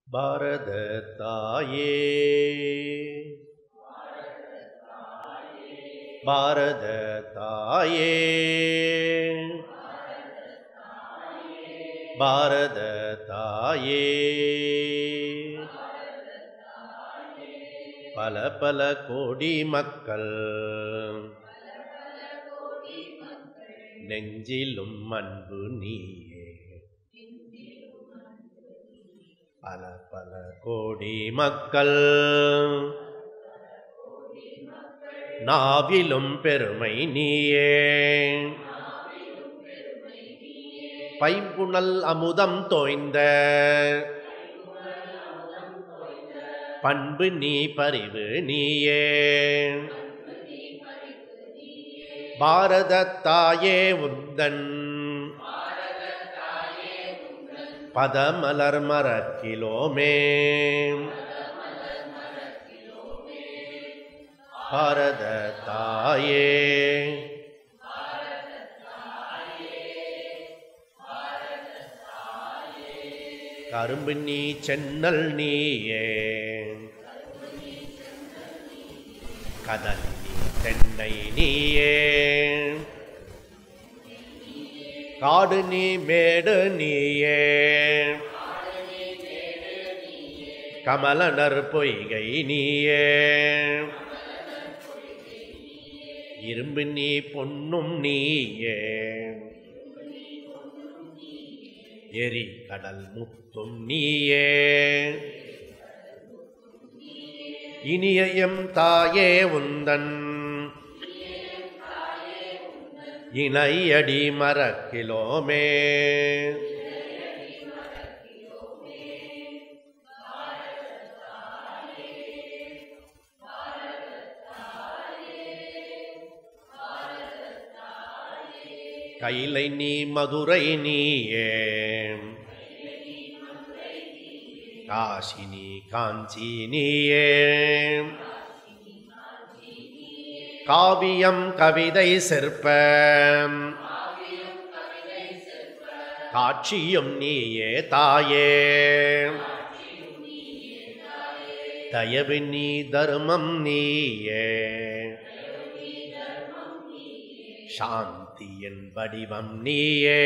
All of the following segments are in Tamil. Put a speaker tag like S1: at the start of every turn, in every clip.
S1: பாரத தாயே பாரத தாயே பாரத தாயே பல பல கோடி மக்கள் நெஞ்சிலும் அன்பு நீயே பல பல கோடி மக்கள் நாவிலும் பெருமை நீயே பைம்புணல் அமுதம் தோய்ந்த பண்பு நீ பரிவு நீயே பாரத தாயே உந்தன் பதமலர் மரக்கிலோமே பாரத தாயே கரும்பு நீ சென்னல் நீயே கடல் நீ தென்னை நீயே காடு நீ மேடு நீயே கமலனர் பொய்கை நீயே இரும்பு நீ பொன்னும் நீயே எரி கடல் முத்தும் நீயே இனியம் தாயே உந்தன் இணையடி மரக்கிலோமே கைலை நீ மதுரை நீயே காசினி காஞ்சி நீயே காவியம் கவிதை சிற்ப காட்சியும் நீயே தாயே தயவு நீ தர்மம் நீயே சாந்தியின் வடிவம் நீயே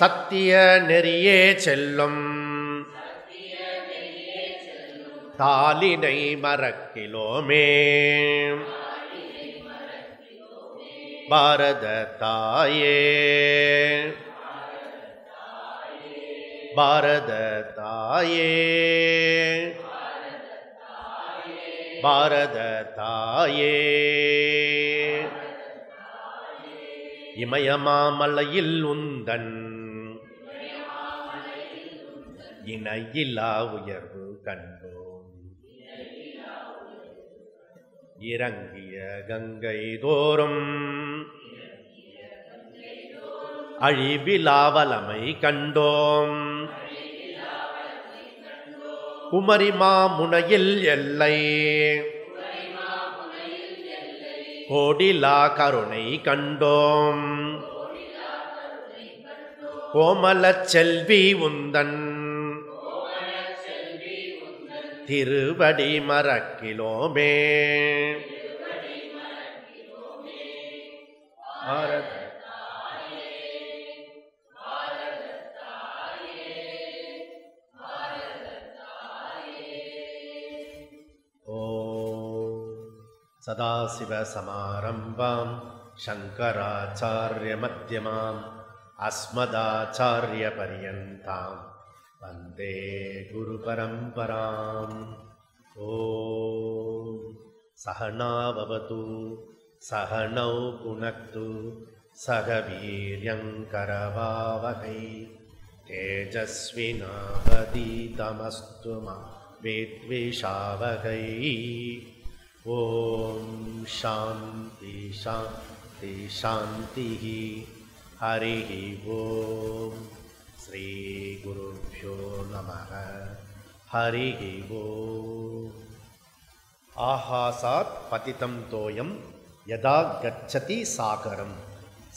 S1: சத்திய நெறியே செல்லும் தாளினை மரக்கிலோமே பாரத தாயே பாரத தாயே பாரத தாயே இமயமாமலையில் உந்தன் இணையில்லா உயர்வு கண்டோம் இறங்கிய கங்கை தோறும் அழிவிலாவலமை கண்டோம் குமரிமா முனையில் எல்லை கோடிலா கருணை கண்டோம் கோமலச் செல்வி உந்தன் திருவடி மரக்கிலோமே பாரத சதாசிவசமாரம்பாம் சங்கராச்சார்யமத்யமாம் அஸ்மதாச்சார்யபர்யந்தாம் வந்தே குருபரம்பராம். ஓம் சகனாவவது சகனௌ புனக்து சக வீர்யங்கரவாவகை தேஜஸ்வினாவதீதமஸ்து மா வித்விஷாவகை. ஓம் சாந்தி சாந்தி சாந்தி. ஹரி ஓம். ஸ்ரீ குருப்யோ நமः. ஹரி ஓம். ஆஹாசாத் பதிதம் தோயம் யதா கச்சதி சாகரம்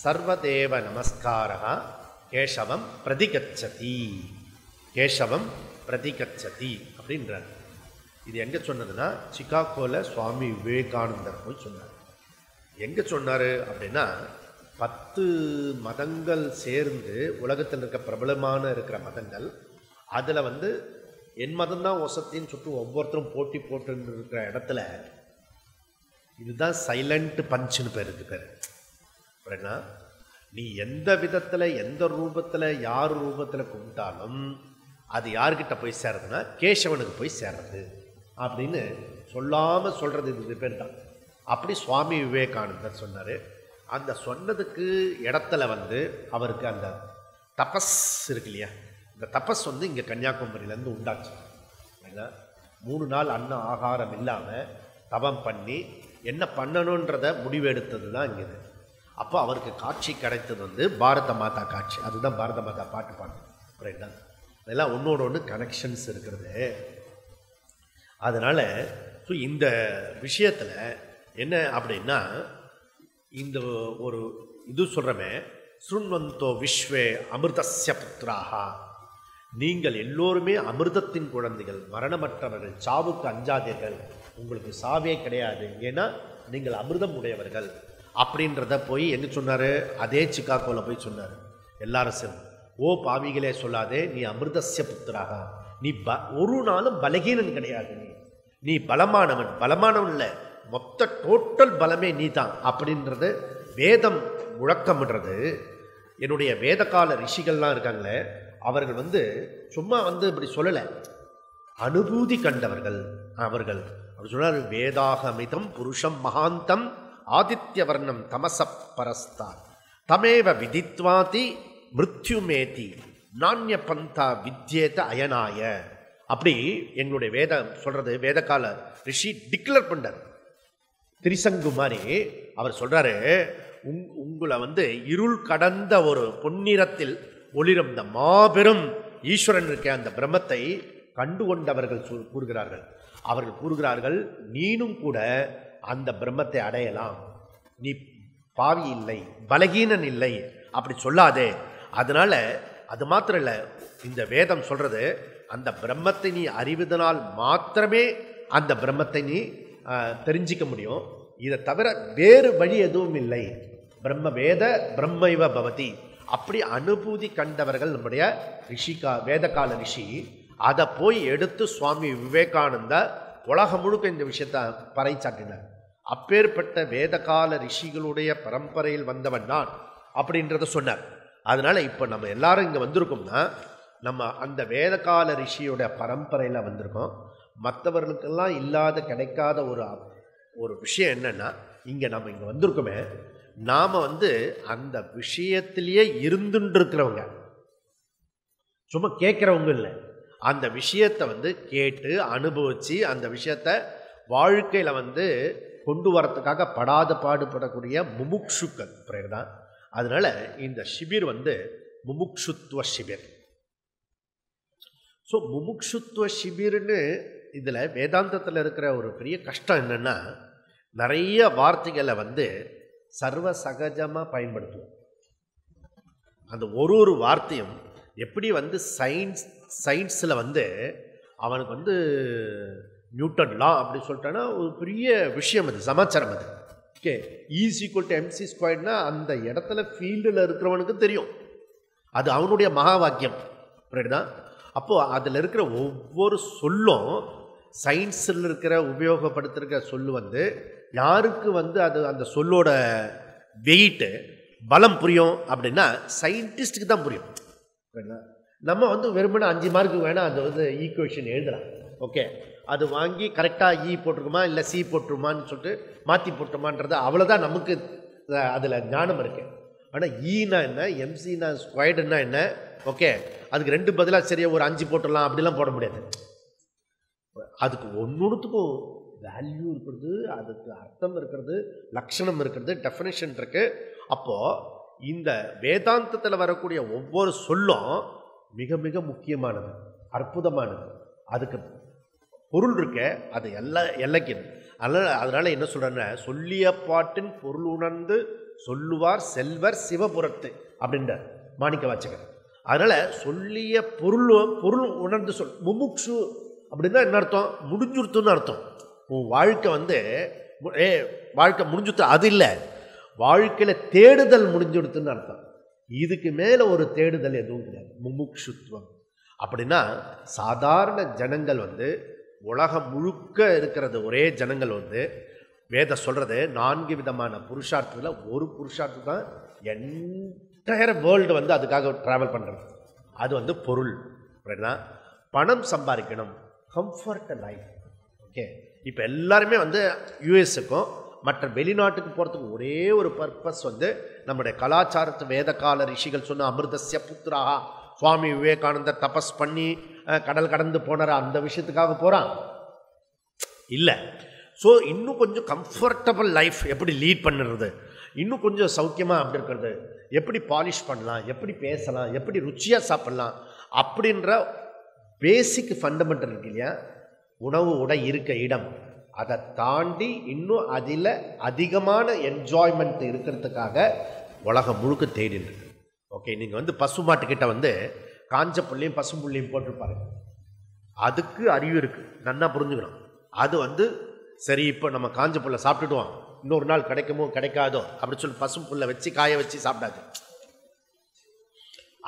S1: சர்வதேவ நமஸ்காரः கேசவம் பிரதிகச்சதி, கேசவம் பிரதிகச்சதி அப்படின்றார். இது எங்கே சொன்னதுன்னா சிகாகோவில் சுவாமி விவேகானந்தர் போய் சொன்னார். எங்கே சொன்னார் அப்படின்னா 10 மதங்கள் சேர்ந்து உலகத்தில் இருக்க பிரபலமான இருக்கிற மதங்கள், அதில் வந்து என் மதம்தான் வசத்தின்னு சொல்லிட்டு ஒவ்வொருத்தரும் போட்டி போட்டு இருக்கிற இடத்துல இதுதான் சைலண்ட் பஞ்சுன்னு பேர். இது பேர் அப்படின்னா நீ எந்த விதத்தில் எந்த ரூபத்தில் யார் ரூபத்தில் கும்பிட்டாலும் அது யார்கிட்ட போய் சேர்றதுன்னா கேசவனுக்கு போய் சேர்றது அப்படின்னு சொல்லாமல் சொல்கிறது இது பேர் தான். அப்படி சுவாமி விவேகானந்தர் சொன்னார். அந்த சொன்னதுக்கு இடத்துல வந்து அவருக்கு அந்த தபஸ் இருக்கு இல்லையா, இந்த தபஸ் வந்து இங்கே கன்னியாகுமரியிலேருந்து உண்டாச்சு. ஏன்னா 3 நாள் அன்ன ஆகாரம் இல்லாமல் தபம் பண்ணி என்ன பண்ணணுன்றத முடிவெடுத்தது தான் இங்கே. அப்போ அவருக்கு காட்சி கிடைத்தது வந்து பாரத மாதா காட்சி. அதுதான் பாரத மாதா பாட்டு பாட்டு அப்படின்னா அதெல்லாம் ஒன்றோட ஒன்று கனெக்ஷன்ஸ் இருக்கிறது. அதனால் ஸோ இந்த விஷயத்தில் என்ன அப்படின்னா இந்த ஒரு இது சொல்கிறமே, ஸ்ருண்வந்தோ விஸ்வே அமிர்தஸ்ய புத்திராகா, நீங்கள் எல்லோருமே அமிர்தத்தின் குழந்தைகள், மரணமற்றவர்கள், சாவுக்கு அஞ்சாதீர்கள், உங்களுக்கு சாவே கிடையாது, ஏன்னா நீங்கள் அமிர்தம் உடையவர்கள் அப்படின்றத போய் எங்கே சொன்னார்? அதே சிகாகோவில் போய் சொன்னார். எல்லாரும் சேர்ந்து, ஓ பாவிகளே சொல்லாதே, நீ அமிர்தஸ்ய புத்திராக, நீ ஒரு நாளும் பலகீனன் கிடையாது, நீ பலமானவன். பலமானவன் இல்லை, மொத்த டோட்டல் பலமே நீ தான் அப்படின்றது வேதம் முழக்கம்ன்றது. என்னுடைய வேதகால ரிஷிகள்லாம் இருக்காங்களே, அவர்கள் வந்து சும்மா வந்து இப்படி சொல்லலை, அனுபூதி கண்டவர்கள் அவர்கள். அப்படி சொன்னார், வேதாகமிதம் புருஷம் மகாந்தம் ஆதித்ய வர்ணம் தமச பரஸ்தா தமேவ விதித்வாதி மிருத்யுமேதி நானிய பந்தா வித்யேத அயனாய. அப்படி எங்களுடைய வேதம் சொல்றது, வேதகால ரிஷி டிக்ளேர் பண்ணார். திரிசங்கு மாதிரி அவர் சொல்றாரு, உங்களை வந்து இருள் கடந்த ஒரு பொன்னிறத்தில் ஒளிரும் இந்த மாபெரும் ஈஸ்வரன் இருக்க அந்த பிரம்மத்தை கண்டு கொண்டவர்கள் கூறுகிறார்கள். அவர்கள் கூறுகிறார்கள், நீனும் கூட அந்த பிரம்மத்தை அடையலாம், நீ பாவி இல்லை, பலகீனன் இல்லை, அப்படி சொல்லாதே. அதனால அது மாத்திரம் இல்லை, இந்த வேதம் சொல்றது, அந்த பிரம்மத்தை நீ அறிவதனால் மாத்திரமே அந்த பிரம்மத்தை நீ தெரிஞ்சிக்க முடியும். இதை தவிர வேறு வழி எதுவும் இல்லை. பிரம்ம வேத பிரம்மைவ பவதி. அப்படி அனுபூதி கண்டவர்கள் நம்முடைய வேதகால ரிஷி. அதை போய் எடுத்து சுவாமி விவேகானந்த உலகம் முழுக்க இந்த விஷயத்தை பறைச்சாட்டினார். அப்பேற்பட்ட வேதகால ரிஷிகளுடைய பரம்பரையில் வந்தவன் நான் அப்படின்றத சொன்னார். அதனால இப்போ நம்ம எல்லாரும் இங்கே வந்திருக்கோம்னா நம்ம அந்த வேதகால ரிஷியோட பரம்பரையில் வந்திருக்கோம். மற்றவர்களுக்கெல்லாம் இல்லாத கிடைக்காத ஒரு விஷயம் என்னன்னா, நம்ம இங்கே வந்திருக்கோமே, நாம் வந்து அந்த விஷயத்திலேயே இருந்துட்டு இருக்கிறவங்க, சும்மா கேட்குறவங்க இல்லை. அந்த விஷயத்தை வந்து கேட்டு அனுபவித்து அந்த விஷயத்தை வாழ்க்கையில் வந்து கொண்டு வரத்துக்காக படாத பாடுபடக்கூடிய முமுக்ஷுக்கள் பிரேர் தான். அதனால இந்த ஷிபிர் வந்து முமுக்ஷுத்துவ ஷிபிர். ஸோ முமுக்ஷுத்துவ ஷிபிர்னு இதில் வேதாந்தத்தில் இருக்கிற ஒரு பெரிய கஷ்டம் என்னென்னா, நிறைய வார்த்தைகளை வந்து சர்வ சகஜமாக பயன்படுத்துவோம். அந்த ஒரு வார்த்தையும் எப்படி வந்து சயின்ஸில் வந்து அவனுக்கு வந்து நியூட்டன் லா அப்படி சொல்லிட்டான்னா ஒரு பெரிய விஷயம், அது சமாச்சாரம். அது ஓகே, E=mc²னா அந்த இடத்துல ஃபீல்டில் இருக்கிறவனுக்கு தெரியும், அது அவனுடைய மகா வாக்கியம். அப்படிதான். அப்போது அதில் இருக்கிற ஒவ்வொரு சொல்லும், சயின்ஸில் இருக்கிற உபயோகப்படுத்திருக்கிற சொல்லு வந்து யாருக்கு வந்து அது அந்த சொல்லோட வெயிட்டு பலம் புரியும் அப்படின்னா சயின்டிஸ்டுக்கு தான் புரியும். நம்ம வந்து வெறுமனே 5 மார்க்கு வேணால் அது வந்து ஈக்குவேஷன் எழுதலாம். ஓகே, அது வாங்கி கரெக்டாக இ போட்டிருக்குமா இல்லை சி போட்டுருமான்னு சொல்லிட்டு மாற்றி போட்டுருமான்றது அவ்வளோதான் நமக்கு அதில் ஞானம் இருக்குது. ஆனால் ஈனா என்ன, எம்சினா ஸ்கொயர்டுன்னா என்ன, ஓகே அதுக்கு 2 பதிலாக சரியாக ஒரு 5 போட்டுடலாம் அப்படிலாம் போட முடியாது. அதுக்கு ஒன்றுத்துக்கும் வேல்யூ இருக்கிறது, அதுக்கு அர்த்தம் இருக்கிறது, லட்சணம் இருக்கிறது, டெஃபினேஷன் இருக்குது. அப்போது இந்த வேதாந்தத்தில் வரக்கூடிய ஒவ்வொரு சொல்லும் மிக மிக முக்கியமானது, அற்புதமானது. அதுக்கு பொருள் இருக்க, அது எல்லைக்கு. அதனால் என்ன சொல்கிறேன்னா, சொல்லிய பாட்டின் பொருள் உணர்ந்து சொல்லுவார் செல்வர் சிவபுரத்து அப்படின்றார். மாணிக்க வாச்சகர். அதனால் சொல்லிய பொருள் உணர்ந்து முமுக்ஷு அப்படின்னா என்ன அர்த்தம்? முடிஞ்சுடுத்துன்னு அர்த்தம். உன் வாழ்க்கை வந்து வாழ்க்கை முடிஞ்சுட்டு அது இல்லை, வாழ்க்கையில் தேடுதல் முடிஞ்சுடுத்துன்னு அர்த்தம். இதுக்கு மேலே ஒரு தேடுதல் எதுவும் கிடையாது, முமுக்ஷுத்வம். அப்படின்னா சாதாரண ஜனங்கள் வந்து உலகம் முழுக்க இருக்கிறது ஒரே ஜனங்கள் வந்து வேத சொல்கிறது 4 விதமான புருஷார்த்தத்தில் ஒரு புருஷார்த்தம் தான் என்டையர் வேர்ல்டு வந்து அதுக்காக ட்ராவல் பண்ணுறது. அது வந்து பொருள். அப்படின்னா பணம் சம்பாதிக்கணும், கம்ஃபர்ட் லைஃப். ஓகே, இப்போ எல்லாருமே வந்து யூஎஸ்ஸுக்கும் மற்ற வெளிநாட்டுக்கு போகிறதுக்கு ஒரே ஒரு பர்பஸ் வந்து நம்முடைய கலாச்சாரத்து வேத கால ரிஷிகள் சொன்ன அமிர்தஸ்ய புத்திராக சுவாமி விவேகானந்தர் தபஸ் பண்ணி கடல் கடந்து போனார், அந்த விஷயத்துக்காக போகிறான் இல்லை. ஸோ இன்னும் கொஞ்சம் கம்ஃபர்டபுள் லைஃப் எப்படி லீட் பண்ணுறது, இன்னும் கொஞ்சம் சௌக்கியமாக அப்படி இருக்கிறது, எப்படி பாலிஷ் பண்ணலாம், எப்படி பேசலாம், எப்படி ருச்சியாக சாப்பிட்லாம் அப்படின்ற பேசிக் ஃபண்டமெண்டல் இருக்கு இல்லையா, உணவு உடை இருக்க இடம், அதை தாண்டி இன்னும் அதில் அதிகமான என்ஜாய்மெண்ட் இருக்கிறதுக்காக உலகம் முழுக்க தேடின்னு இருக்கு. ஓகே, நீங்கள் வந்து பசு மாட்டுக்கிட்ட வந்து காஞ்ச புள்ளியும் பசு புள்ளியும் போட்டிருப்பாரு, அதுக்கு அறிவு இருக்குது, நன்னா புரிஞ்சுக்கணும். அது வந்து சரி இப்போ நம்ம காஞ்ச புல்லை சாப்பிட்டுடுவோம், இன்னொரு நாள் கிடைக்குமோ கிடைக்காதோ அப்படின்னு சொல்லி பசு புல்லை வச்சு காய வச்சு சாப்பிடாது.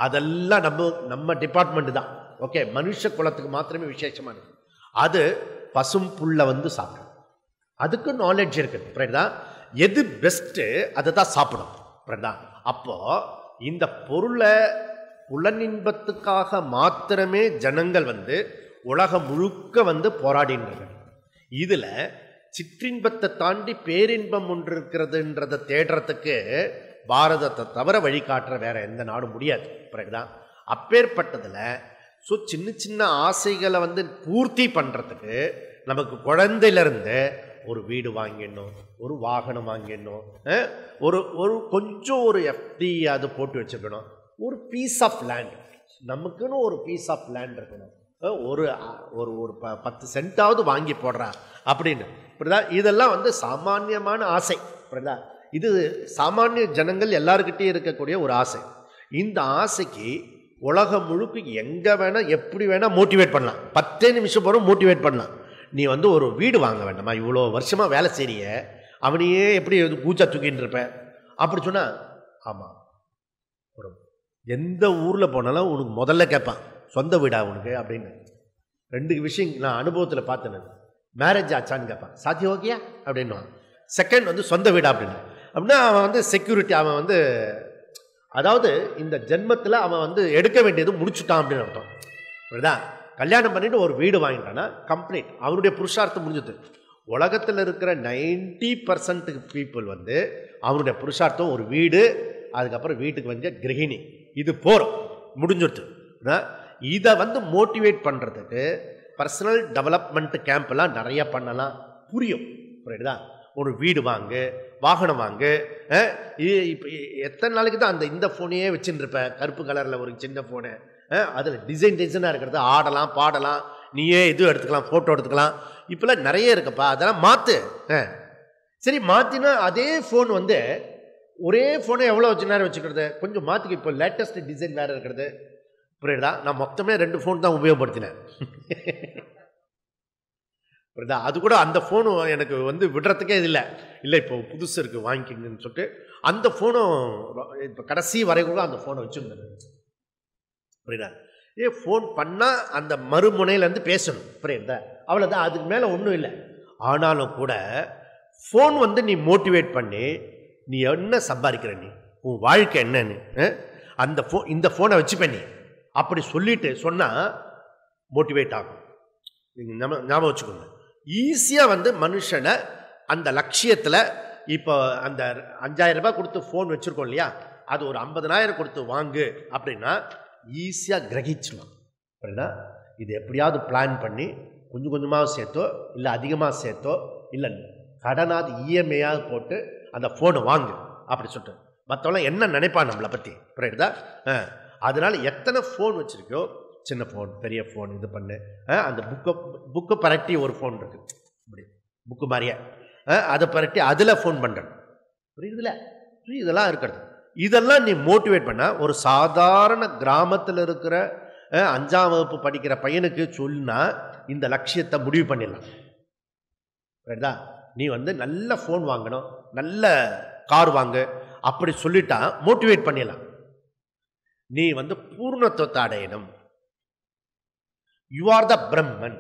S1: அதெல்லாம் நம்ம டிபார்ட்மெண்ட்டு தான். ஓகே, மனுஷ குலத்துக்கு மாத்திரமே விசேஷமானது. அது பசும் புல்லை வந்து சாப்பிடும், அதுக்கு நாலேஜ் இருக்குது. புரியுதா? எது பெஸ்ட்டு அதை தான் சாப்பிடும். புரியுதா? அப்போது இந்த பொருளை புலனின்பத்துக்காக மாத்திரமே ஜனங்கள் வந்து உலகம் முழுக்க வந்து போராடின்றார்கள். இதில் சிற்றின்பத்தை தாண்டி பேரின்பம் ஒன்று இருக்கிறதுன்றதை தேடுறதுக்கு பாரதத்தை தவிர வழிகாட்டுற வேற எந்த நாடும் முடியாது. பிறகுதான் அப்பேற்பட்டதில் ஸோ சின்ன சின்ன ஆசைகளை வந்து பூர்த்தி பண்ணுறதுக்கு நமக்கு குழந்தையிலேருந்து ஒரு வீடு வாங்கிடணும், ஒரு வாகனம் வாங்கிடணும், ஒரு கொஞ்சம் ஒரு எஃப்டி அது போட்டு வச்சுக்கணும், ஒரு பீஸ் ஆஃப் லேண்ட், நமக்குன்னு ஒரு பீஸ் ஆஃப் லேண்ட் இருக்கணும், ஒரு ஒரு 10 சென்ட்டாவது வாங்கி போடுறா அப்படின்னு. இப்படிதா இதெல்லாம் வந்து சாமானியமான ஆசை. இப்படிதா இது சாமானிய ஜனங்கள் எல்லாருக்கிட்டையும் இருக்கக்கூடிய ஒரு ஆசை. இந்த ஆசைக்கு உலகம் முழுக்க எங்கே வேணால் எப்படி வேணால் மோட்டிவேட் பண்ணலாம். 10 நிமிஷம் போகிறோம் மோட்டிவேட் பண்ணலாம். நீ வந்து ஒரு வீடு வாங்க வேண்டாமா, இவ்வளோ வருஷமாக வேலை செய்ய அவனையே எப்படி பூச்சா தூக்கின்னு இருப்பேன் அப்படி சொன்னால், ஆமாம், ஒரு எந்த ஊரில் போனாலும் உனக்கு முதல்ல கேட்பான் சொந்த வீடா உனக்கு அப்படின்னு. 2 விஷயம் நான் அனுபவத்தில் பார்த்தேன். மேரேஜ் ஆச்சான்னு கேட்பான், சாத்தியம் ஓகேயா அப்படின்வான். செகண்ட் வந்து சொந்த வீடா அப்படின்னு. அப்படின்னா அவன் வந்து செக்யூரிட்டி, அவன் வந்து அதாவது இந்த ஜென்மத்தில் அவன் வந்து எடுக்க வேண்டியது முடிச்சுட்டான் அப்படின்னு அர்த்தம். புரியுதா? கல்யாணம் பண்ணிட்டு ஒரு வீடு வாங்கிட்டான்னா கம்ப்ளீட் அவனுடைய புருஷார்த்தம் முடிஞ்சது. உலகத்தில் இருக்கிற 90% பீப்புள் வந்து அவனுடைய புருஷார்த்தம் ஒரு வீடு, அதுக்கப்புறம் வீட்டுக்கு வந்து கிரகிணி, இது போகிறோம் முடிஞ்சுடுது. இதை வந்து மோட்டிவேட் பண்ணுறதுக்கு பர்சனல் டெவலப்மெண்ட் கேம்ப்லாம் நிறைய பண்ணலாம், புரியும். புரியுதா? ஒரு வீடு வாங்கு, வாகனம் வாங்கு. இப்போ எத்தனை நாளைக்கு தான் இந்த ஃபோனையே வச்சுட்டு இருப்பேன், கருப்பு கலரில் ஒரு சின்ன ஃபோனு, அதில் டிசைனாக இருக்கிறது, ஆடலாம் பாடலாம், நீயே இது எடுத்துக்கலாம், ஃபோட்டோ எடுத்துக்கலாம், இப்போலாம் நிறைய இருக்குப்பா, அதெல்லாம் மாற்று. சரி மாற்றினா அதே ஃபோன் வந்து ஒரே ஃபோனை எவ்வளோ வச்சு நேரம் வச்சுக்கிறது, கொஞ்சம் மாற்றிக்க. இப்போ லேட்டஸ்ட் டிசைன் வேறு இருக்கிறது. புரியுதா? நான் மொத்தமே 2 ஃபோன் தான் உபயோகப்படுத்தினேன். புரியுதா? அது கூட அந்த ஃபோனு எனக்கு வந்து விடுறதுக்கே இல்லை, இப்போ புதுசு இருக்குது வாங்கிக்கிங்கன்னு சொல்லிட்டு அந்த ஃபோனும் இப்போ கடைசி வரை கூட அந்த ஃபோனை வச்சுருந்தேன். புரியுதா? ஃபோன் பண்ணால் அந்த மறுமுனையிலேருந்து பேசணும். புரியுதா? அவ்வளோதான், அதுக்கு மேலே ஒன்றும் இல்லை. ஆனாலும் கூட ஃபோன் வந்து நீ மோட்டிவேட் பண்ணி நீ என்ன சம்பாதிக்கிற, நீ உன் வாழ்க்கை என்னன்னு இந்த ஃபோனை வச்சுப்பேன் நீ அப்படி சொல்லிட்டு சொன்னால் மோட்டிவேட் ஆகும். நீங்கள் ஞாபகம் வச்சுக்கோங்க. ஈஸியாக வந்து மனுஷனை அந்த லட்சியத்தில், இப்போ அந்த 5000 ரூபாய் கொடுத்து ஃபோன் வச்சுருக்கோம் இல்லையா, அது ஒரு 50,000 கொடுத்து வாங்கு அப்படின்னா ஈஸியாக கிரகிச்சிடலாம். அப்படின்னா இது எப்படியாவது பிளான் பண்ணி கொஞ்சம் கொஞ்சமாக சேர்த்தோ இல்லை அதிகமாக சேர்த்தோ இல்லை கடனாவது இஎம்ஐயாவது போட்டு அந்த ஃபோனை வாங்கு அப்படி சொல்லிட்டு மற்றவங்களாம் என்ன நினைப்பான் நம்மளை பற்றி. புரியுதா? அதனால் எத்தனை ஃபோன் வச்சுருக்கோ, சின்ன ஃபோன் பெரிய ஃபோன் இது பண்ணு, அந்த புக்கை பரட்டி ஒரு ஃபோன் இருக்குது, இப்படி புக்கு மாதிரியே அதை பரட்டி அதில் ஃபோன் பண்ணுறேன். புரியுதுல? இதெல்லாம் இருக்கிறது. இதெல்லாம் நீ மோட்டிவேட் பண்ண ஒரு சாதாரண கிராமத்தில் இருக்கிற 5ஆம் வகுப்பு படிக்கிற பையனுக்கு சொன்னா இந்த லட்சியத்தை முடிவு பண்ணிடலாம். ரைட்டா? நீ வந்து நல்ல ஃபோன் வாங்கணும், நல்ல கார் வாங்கு அப்படி சொல்லிட்டா மோட்டிவேட் பண்ணிடலாம். நீ வந்து பூர்ணத்துவத்தை அடையணும், யூ ஆர் த பிரம்மன்.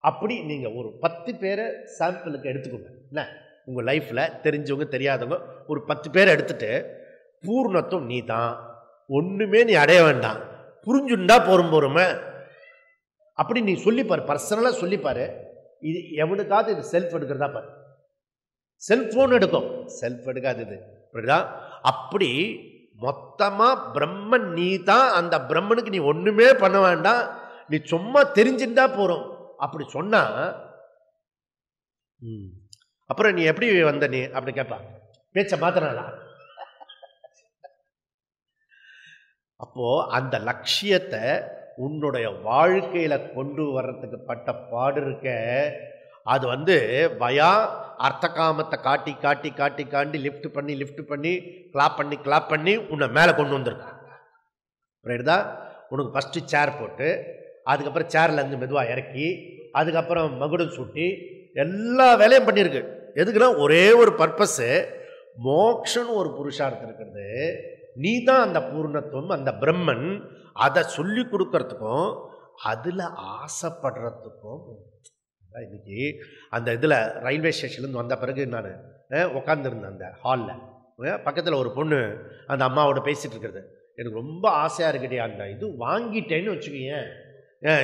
S1: அப்படி நீங்க ஒரு 10 பேரை சாம்பிளுக்கு எடுத்துக்கோங்க. என்ன உங்க லைஃப்ல தெரிஞ்சவங்க தெரியாதவங்க ஒரு 10 பேரை எடுத்துட்டு, பூர்ணத்துவம் நீ தான், ஒண்ணுமே நீ அடைய வேண்டாம், புரிஞ்சுண்டா பொறுமை அப்படி நீ சொல்லிப்பாரு, பர்சனலா சொல்லிப்பாரு. இது எவனுக்காவது இது செல்ஃப் எடுக்கிறதா பாரு. செல்போன் எடுக்கும், செல்ஃப் எடுக்காது இது. அப்படிதான். அப்படி மொத்தமா பிரம்மன் நீ தான், அந்த பிரம்மனுக்கு நீ ஒண்ணுமே பண்ண வேண்டாம், நீ சும்மா தெரிஞ்சுட்டா போறோம் அப்படி சொன்னா அப்புறம் நீ எப்படி வந்த நீ அப்படி கேட்பா, பேச்ச மாத்தினாலா? அப்போ அந்த லட்சியத்தை உன்னுடைய வாழ்க்கையில கொண்டு வர்றதுக்கு பட்ட பாடு இருக்க, அது வந்து வயா அர்த்த காமத்தை காட்டி காட்டி காட்டி காட்டி லிஃப்ட் பண்ணி கிளாப் பண்ணி உன்னை மேலே கொண்டு வந்திருக்கு. புரியுதா? உனக்கு ஃபஸ்ட்டு சேர் போட்டு, அதுக்கப்புறம் சேர்லேருந்து மெதுவாக இறக்கி, அதுக்கப்புறம் மகுடம் சுட்டி எல்லா வேலையும் பண்ணியிருக்கு. எதுக்குன்னா ஒரே ஒரு பர்பஸ்ஸு, மோக்ஷன்னு ஒரு புருஷார்த்தம் இருக்கிறது. நீ தான் அந்த பூர்ணத்துவம், அந்த பிரம்மன். அதை சொல்லி கொடுக்கறதுக்கும் அதில் ஆசைப்படுறதுக்கும். இன்னைக்கு அந்த இதில் ரயில்வே ஸ்டேஷன்லேருந்து வந்த பிறகு நான் உட்காந்துருந்தேன் அந்த ஹாலில். பக்கத்தில் ஒரு பொண்ணு அந்த அம்மாவோட பேசிகிட்டு இருக்கிறது. எனக்கு ரொம்ப ஆசையாக இருக்குடி, அந்த இது வாங்கிட்டேன்னு வச்சுக்கோங்க,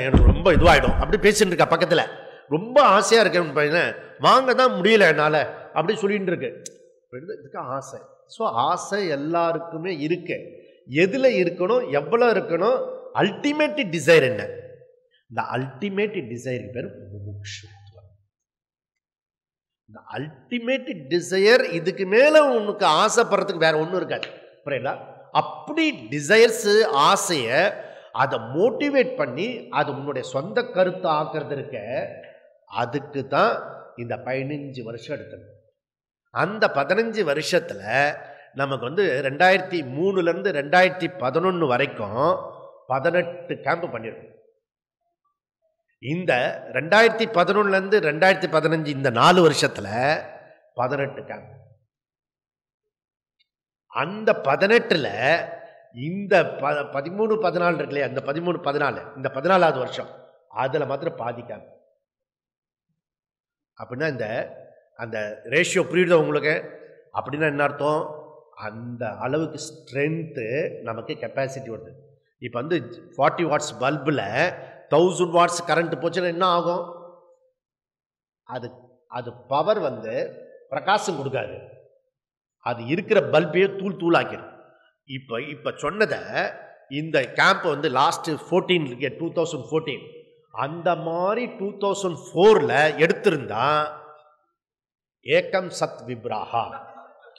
S1: எனக்கு ரொம்ப இதுவாகிடும் அப்படி பேசிட்டு இருக்கா. பக்கத்தில் ரொம்ப ஆசையாக இருக்கேன்னு பையன், வாங்க தான் முடியல என்னால் அப்படி சொல்லிட்டு இருக்கு. இதுக்கு ஆசை. ஸோ ஆசை எல்லாருக்குமே இருக்கு. எதில் இருக்கணும், எவ்வளோ இருக்கணும், அல்டிமேட் டிசைர் என்ன? இந்த அல்டிமேட் டிசைருக்கு பேர் முமுட்சுத்துவம். இந்த அல்டிமேட் டிசையர், இதுக்கு மேலே உனக்கு ஆசைப்படுறதுக்கு வேற ஒன்றும் இருக்காது. புரியல? அப்படி டிசைர்ஸ் ஆசையை அதை மோட்டிவேட் பண்ணி அது உன்னுடைய சொந்த கருத்தை ஆக்கிறது இருக்க, அதுக்கு தான் இந்த 15 வருஷம் எடுத்தது. அந்த 15 வருஷத்தில் நமக்கு வந்து 2003லேருந்து 2011 வரைக்கும் 18 கேம்ப் பண்ணியிருக்கோம். இந்த 2011லேருந்து 2015 இந்த 4 வருஷத்தில் 18 கேம்ப். அந்த 18ல் இந்த 13, 14 இருக்கு இல்லையா, அந்த 13, 14 இந்த 14வது வருஷம் அதில் மாத்திரம் பாதி கேம்ப். அப்படின்னா இந்த அந்த ரேஷியோ புரியுதா உங்களுக்கு? அப்படின்னா என்ன அர்த்தம்? அந்த அளவுக்கு ஸ்ட்ரென்த்து நமக்கு கெப்பாசிட்டி வருது. இப்போ வந்து 40 வாட்ஸ் பல்பில் 1000 வாட்ஸ் கரண்ட் போச்சுன்னா என்ன ஆகும்? அது பவர் வந்து பிரகாசம் கொடுக்காது, அது இருக்கிற பல்பையே தூளாக்கிடும். இப்போ சொன்னதை இந்த கேம்ப் வந்து லாஸ்ட் 2014 அந்த மாதிரி 2004ல் எடுத்திருந்தா ஏகம் சத் விப்ராஹா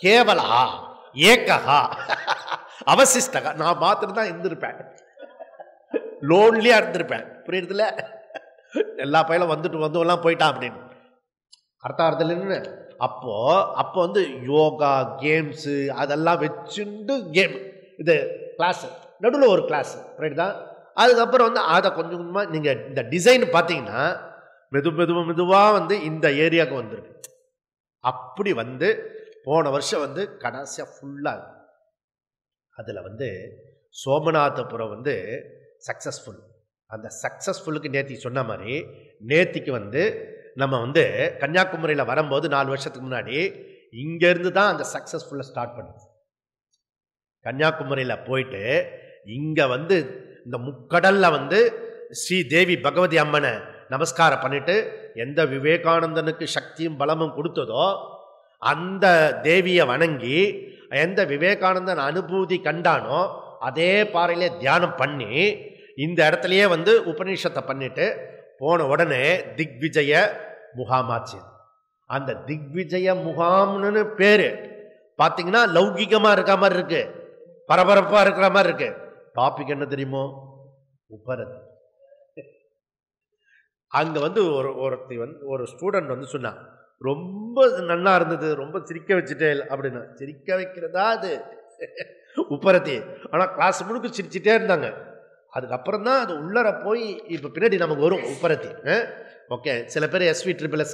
S1: கேவலா ஏகஹா அவசிஷ்டகா நான் மாத்திரம் தான் இருந்திருப்பேன், லோன்லியா இருந்திருப்பேன். புரியுதுல? எல்லா பையலும் வந்துட்டு வந்தவெல்லாம் போயிட்டான் அப்படின்னு அர்த்தார்த்தம்னு. அப்போ வந்து யோகா கேம்ஸு அதெல்லாம் வச்சுட்டு கேம் இது கிளாஸ் நடுவில் ஒரு கிளாஸ். புரியுதா? அதுக்கப்புறம் வந்து அதை கொஞ்சம் கொஞ்சமாக நீங்கள் இந்த டிசைன் பார்த்தீங்கன்னா மெதுவாக வந்து இந்த ஏரியாவுக்கு வந்துருக்கு. அப்படி வந்து போன வருஷம் வந்து கடைசியாக ஃபுல்லாக அதில் வந்து சோமநாதபுரம் வந்து சக்ஸஸ்ஃபுல். அந்த சக்ஸஸ்ஃபுல்லுக்கு நேத்திக்கு சொன்ன மாதிரி நேத்திக்கு வந்து நம்ம வந்து கன்னியாகுமரியில் வரும்போது 4 வருஷத்துக்கு முன்னாடி இங்கேருந்து தான் அந்த சக்ஸஸ்ஃபுல்லை ஸ்டார்ட் பண்ணுது. கன்னியாகுமரியில் போயிட்டு இங்கே வந்து இந்த முக்கடலில் வந்து ஸ்ரீ தேவி பகவதி அம்மனை நமஸ்காரம் பண்ணிட்டு, எந்த விவேகானந்தனுக்கு சக்தியும் பலமும் கொடுத்ததோ அந்த தேவியை வணங்கி, எந்த விவேகானந்தன் அனுபூதி கண்டானோ அதே பாறையிலே தியானம் பண்ணி இந்த இடத்துலையே வந்து உபநிஷத்தை பண்ணிட்டு போன உடனே திக்விஜய முகாமாச்சு. அந்த திக்விஜய முகாம்னு பேரு பார்த்தீங்கன்னா லௌகிகமாக இருக்க மாதிரி இருக்கு, பரபரப்பாக இருக்கிற மாதிரி இருக்கு. டாபிக் என்ன தெரியுமோ? உபரதி. அங்கே வந்து ஒருத்தி வந்து ஒரு ஸ்டூடெண்ட் வந்து சொன்னான், ரொம்ப நன்னா இருந்தது, ரொம்ப சிரிக்க வச்சுட்டே அப்படின்னா. சிரிக்க வைக்கிறதா அது? உப்பரத்தி. ஆனால் கிளாஸ் முழுக்க சிரிச்சுட்டே இருந்தாங்க. அதுக்கப்புறம் தான் அது உள்ளர போய் இப்போ பின்னாடி நமக்கு வரும் உப்பரத்தி. ஓகே, சில பேர் SV++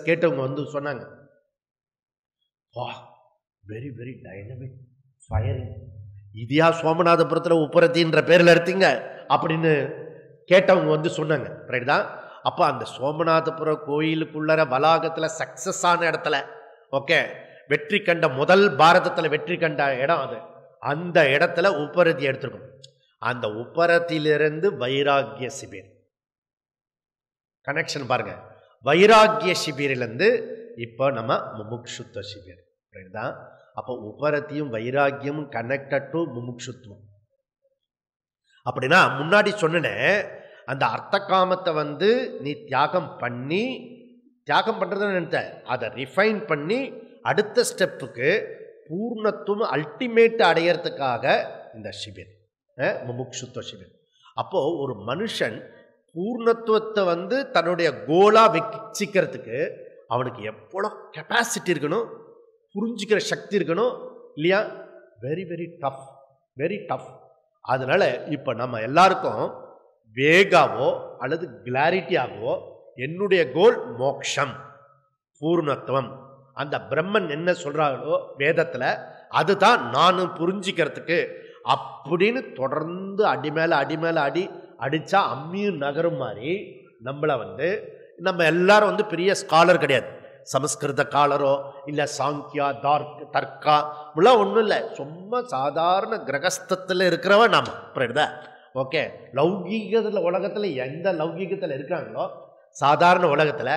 S1: கேட்டவங்க வந்து சொன்னாங்க, வா வெரி வெரி டைனமிக் ஃபயரிங், இதியா சோமநாதபுரத்தில் உப்பரத்தின்ற பேரில் எடுத்தீங்க அப்படின்னு கேட்டவங்க வந்து சொன்னாங்க. ரைட் தான். அப்போ அந்த சோமநாதபுரம் கோயிலுக்குள்ளற வளாகத்தில் சக்சஸ் ஆன இடத்துல, ஓகே, வெற்றி கண்ட முதல் பாரதத்தில் வெற்றி கண்ட இடம் அது. அந்த இடத்துல உப்பரத்தி எடுத்துருக்கோம். அந்த உப்பரத்திலிருந்து வைராகிய சிபிர் கனெக்ஷன் பாருங்க. வைராகிய சிபிரிலிருந்து இப்போ நம்ம முமுக்ஷுத்வ சிபிர் தான். அப்போ உப்பரத்தியும் வைராகியமும் கனெக்டட் டு முமுக்ஷுத்வம். அப்படின்னா முன்னாடி சொன்ன அந்த அர்த்த காமத்தை வந்து நீ தியாகம் பண்ணி, தியாகம் பண்றதுன்னு நினைத்த அதை ரிஃபைன் பண்ணி அடுத்த ஸ்டெப்புக்கு பூர்ணத்துவம் அல்டிமேட் அடையறதுக்காக இந்த சிபிர், முமுக்ஷுத்வ சிபிர். அப்போ ஒரு மனுஷன் பூர்ணத்துவத்தை வந்து தன்னுடைய கோலா வச்சிக்கிறதுக்கு அவனுக்கு எவ்வளோ கெப்பாசிட்டி இருக்கணும், புரிஞ்சுக்கிற சக்தி இருக்கணும் இல்லையா? Very very tough, very tough. அதனால இப்போ நம்ம எல்லாருக்கும் வேகாவோ அல்லது கிளாரிட்டியாகவோ என்னுடைய கோல் மோக்ஷம், பூர்ணத்துவம். அந்த பிரம்மன் என்ன சொல்றாங்களோ வேதத்தில் அதுதான் நானும் புரிஞ்சிக்கிறதுக்கு அப்படின்னு தொடர்ந்து அடிமேல அடிமேல அடிச்சா அம்மியும் நகரும் மாதிரி நம்மளை வந்து நம்ம எல்லாரும் வந்து பெரிய ஸ்காலர் கிடையாது. சமஸ்கிருத காலரோ இல்லை சாங்கியா தர்க்கா இப்படிலாம் ஒன்றும் இல்லை. சும்மா சாதாரண கிரகஸ்தத்தில் இருக்கிறவன் நாம. புரியுதா? ஓகே, லௌகீகத்தில் உலகத்தில் எந்த லௌகீகத்தில் இருக்கிறாங்களோ சாதாரண உலகத்தில்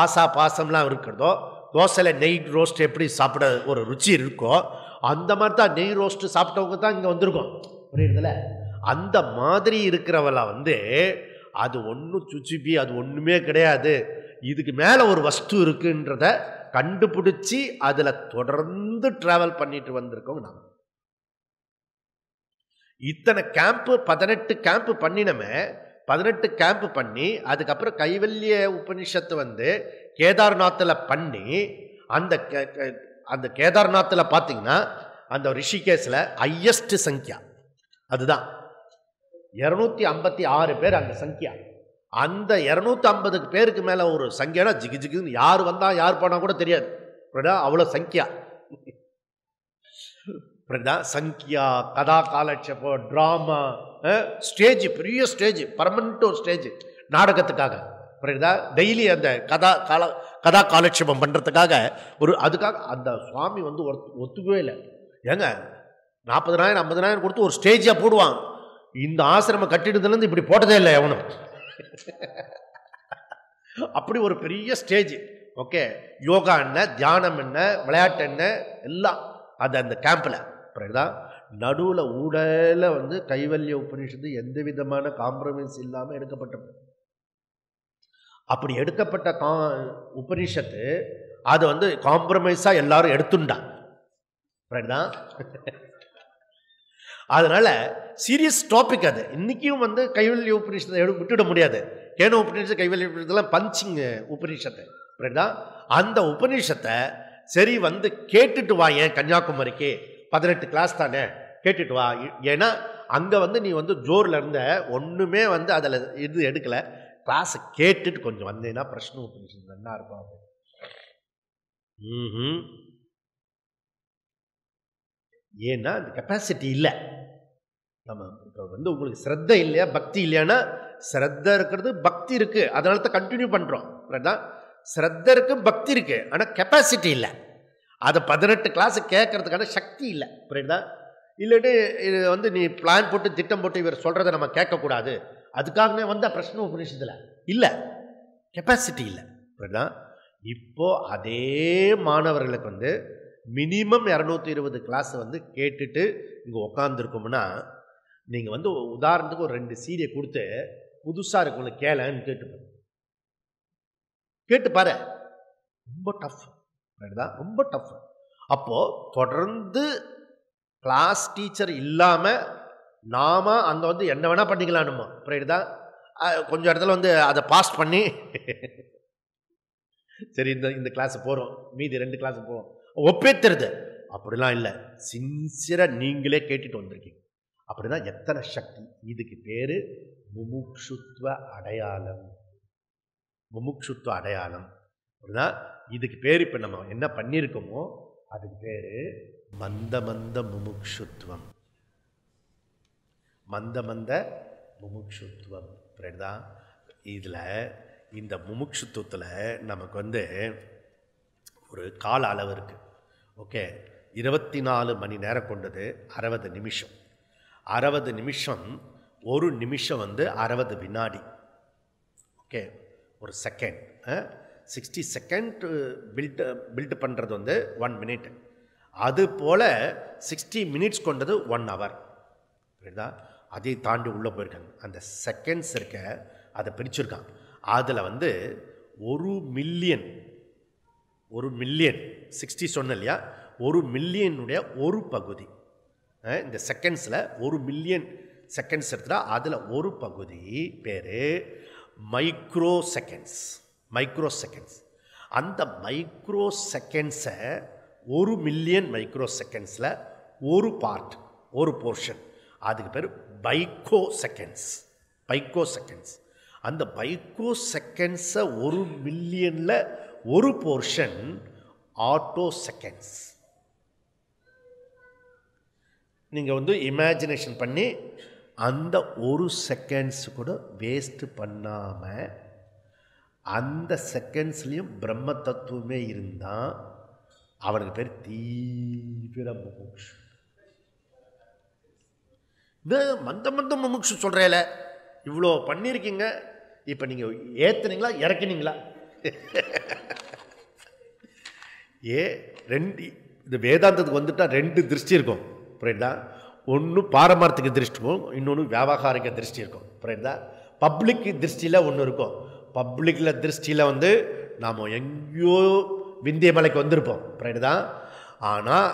S1: ஆசா பாசம்லாம் இருக்கிறதோ, தோசையில் நெய் ரோஸ்ட் எப்படி சாப்பிட ஒரு ருச்சி இருக்கோ அந்த மாதிரி தான் நெய் ரோஸ்ட்டு சாப்பிட்டவங்க தான் இங்கே வந்திருக்கோம். புரியுறதுல? அந்த மாதிரி இருக்கிறவள வந்து அது ஒன்றும் சுச்சிபி, அது ஒன்றுமே கிடையாது, இதுக்கு மேலே ஒரு வஸ்து இருக்குன்றத கண்டுபிடிச்சி அதில் தொடர்ந்து டிராவல் பண்ணிட்டு வந்திருக்கோம் நாம். இத்தனை கேம்ப்பு 18 கேம்ப் பண்ணினமே, 18 கேம்ப் பண்ணி அதுக்கப்புறம் கைவல்ய உபனிஷத்து வந்து கேதார்நாத்தில் பண்ணி அந்த கேதார்நாத்தில் பார்த்தீங்கன்னா அந்த ரிஷிகேஷில் ஹையஸ்ட் சங்கியா அதுதான் 256 பேர் அந்த சங்கியா. அந்த 250 பேருக்கு மேலே ஒரு சங்கியானா ஜிகு ஜிகுன்னு யார் வந்தா யார் போனா கூட தெரியாது. அவ்வளோ சங்கியா. சங்கியா, கதா காலட்சேபோ, டிராமா, ஸ்டேஜ், பெரிய ஸ்டேஜ், பர்மனண்ட் ஒரு ஸ்டேஜ் நாடகத்துக்காக. புரியுதா? டெய்லி அந்த கதா காலட்சேபம் பண்ணுறதுக்காக அதுக்காக அந்த சுவாமி வந்து ஒத்துக்கவே இல்லை. ஏங்க 40,000 50,000 கொடுத்து ஒரு ஸ்டேஜாக போடுவான். இந்த ஆசிரம கட்டிடத்துலேருந்து இப்படி போட்டதே இல்லை எவனும். அப்படி ஒரு பெரிய ஸ்டேஜ். ஓகே, யோகா என்ன, தியானம் என்ன, விளையாட்டு என்ன, எல்லாம் அந்த கேம்பில். புரியுதா? நடுவில் ஊடல வந்து கைவல்ய உபநிஷத்து எந்த விதமான காம்ப்ரமைஸ் இல்லாமல் எடுக்கப்பட்டது. அப்படி எடுக்கப்பட்ட உபநிஷத்து அது வந்து காம்ப்ரமைஸாக எல்லாரும் எடுத்துண்டா. புரியுதா? அதனால சீரியஸ் டாபிக் அது. இன்னைக்கும் வந்து கைவல்ய உபநிஷத்தை விட்டுட முடியாது. கேன உபநிஷத்து, கைவல்ய உபநிஷத்துலாம் பஞ்சிங் உபநிஷத்தை. புரியுதா? அந்த உபநிஷத்தை சரி வந்து கேட்டுட்டு வா. ஏன் கன்னியாகுமரிக்கு 18 கிளாஸ் தானே, கேட்டுட்டு வா. ஏன்னா அங்கே வந்து நீ வந்து ஜோரில் இருந்த ஒன்றுமே வந்து அதில் இது எடுக்கலை. கிளாஸை கேட்டுட்டு கொஞ்சம் வந்தேன்னா பிரச்சனை உபநிஷத்து நல்லா இருக்கும். ஏன்னா அந்த கெப்பாசிட்டி இல்லை. நம்ம இப்போ வந்து உங்களுக்கு ஸ்ரத்தை இல்லையா, பக்தி இல்லையானா, ஸ்ரத்த இருக்கிறது பக்தி இருக்கு, அதனால தான் கண்டினியூ பண்ணுறோம். ஸ்ரத்த இருக்கு, பக்தி இருக்கு, ஆனால் கெப்பாசிட்டி இல்லை. அதை 18 கிளாஸ் கேட்கறதுக்கான சக்தி இல்லை. புரியுதா? இல்லைட்டு இது வந்து நீ பிளான் போட்டு திட்டம் போட்டு இவர் சொல்கிறத நம்ம கேட்கக்கூடாது, அதுக்காகவே வந்த பிரச்சனை உபநிஷத்தில் இல்லை, கெப்பாசிட்டி இல்லை. புரியுதா? இப்போ அதே மாணவர்களுக்கு வந்து மினிமம் 220 கிளாஸ் வந்து கேட்டுட்டு இங்கே உட்காந்துருக்கோம்னா, நீங்கள் வந்து உதாரணத்துக்கு ஒரு 2 சீடியை கொடுத்து புதுசாக இருக்கவங்களை கேளன்னு கேட்டு பாரு. ரொம்ப டஃப். ரொம்ப டஃப். அப்போது தொடர்ந்து கிளாஸ் டீச்சர் இல்லாமல் நாம அங்கே வந்து என்ன வேணால் பண்ணிக்கலாம்னுமா. புரியுதா? கொஞ்சம் இடத்துல வந்து அதை பாஸ் பண்ணி சரி இந்த கிளாஸ் போகிறோம், மீதி 2 கிளாஸ் போவோம், ஒப்பேத்துறது. அப்படிலாம் இல்லை, சின்சியராக நீங்களே கேட்டுட்டு வந்திருக்கீங்க. அப்படின்னா எத்தனை சக்தி! இதுக்கு பேர் முமுக்ஷுத்வ அடையாளம். முமுக்ஷுத்வ அடையாளம் அப்படின்னா இதுக்கு பேர் இப்போ நம்ம என்ன பண்ணியிருக்கோமோ அதுக்கு பேர் மந்த மந்த முமுக்ஷுத்வம். மந்த மந்த முமுக்ஷுத்வம். புரியுதா? இதில் இந்த முமுக்ஷுத்துவத்தில் நமக்கு ஒரு கால அளவு இருக்குது. ஓகே, 24 மணி நேரம் கொண்டது 60 நிமிஷம். 60 நிமிஷம், ஒரு நிமிஷம் 60 வினாடி. ஓகே, ஒரு செகண்ட். 60 செகண்ட் பில்ட் பண்ணுறது 1 மினிட். அதுபோல் 60 மினிட்ஸ் கொண்டது 1 ஹவர். புரியுதா? அதை தாண்டி உள்ளே போயிருக்காங்க. அந்த செகண்ட்ஸ் இருக்க அதை பிரிச்சுருக்காங்க. அதில் 1 மில்லியன் 60 சொன்ன இல்லையா, 1 மில்லியனுடைய ஒரு பகுதி. இந்த செகண்ட்ஸில் 1 மில்லியன் செகண்ட்ஸ் எடுத்துட்டா அதில் ஒரு பகுதி பேர் மைக்ரோ செகண்ட்ஸ். Micro seconds. அந்த மைக்ரோ செகண்ட்ஸை 1 மில்லியன் மைக்ரோ செகண்ட்ஸில் ஒரு பார்ட், ஒரு போர்ஷன், அதுக்கு பேர் பைக்கோ செகண்ட்ஸ். பைக்கோ செகண்ட்ஸ். அந்த பைக்கோ செகண்ட்ஸை 1 மில்லியனில் ஒரு போர்ஷன் ஆட்டோ செகண்ட்ஸ். நீங்கள் இமேஜினேஷன் பண்ணி அந்த ஒரு செகண்ட்ஸ் கூட வேஸ்ட்டு பண்ணாமல் அந்த செகண்ட்ஸ்லேயும் பிரம்ம தத்துவமே இருந்தால் அவனுக்கு பேர் தீவிர முமுக்ஷு. இது மந்த மந்த முமுக்ஷு சொல்கிறேல, இவ்வளோ பண்ணியிருக்கீங்க. இப்போ நீங்கள் ஏற்றுனீங்களா இறக்குனீங்களா? இது வேதாந்தத்துக்கு வந்துட்டால் 2 திருஷ்டி இருக்கும். புரியுதா? ஒன்று பாரமார்த்திக திருஷ்டி இருக்கும், இன்னொன்று வியாபாரிக திருஷ்டி இருக்கும். புரியுதா? பப்ளிக் திருஷ்டியில் ஒன்று இருக்கும். பப்ளிக்கில் திருஷ்டியில் நாம் எங்கேயோ விந்திய மலைக்கு வந்திருப்போம். புரியுதா? ஆனால்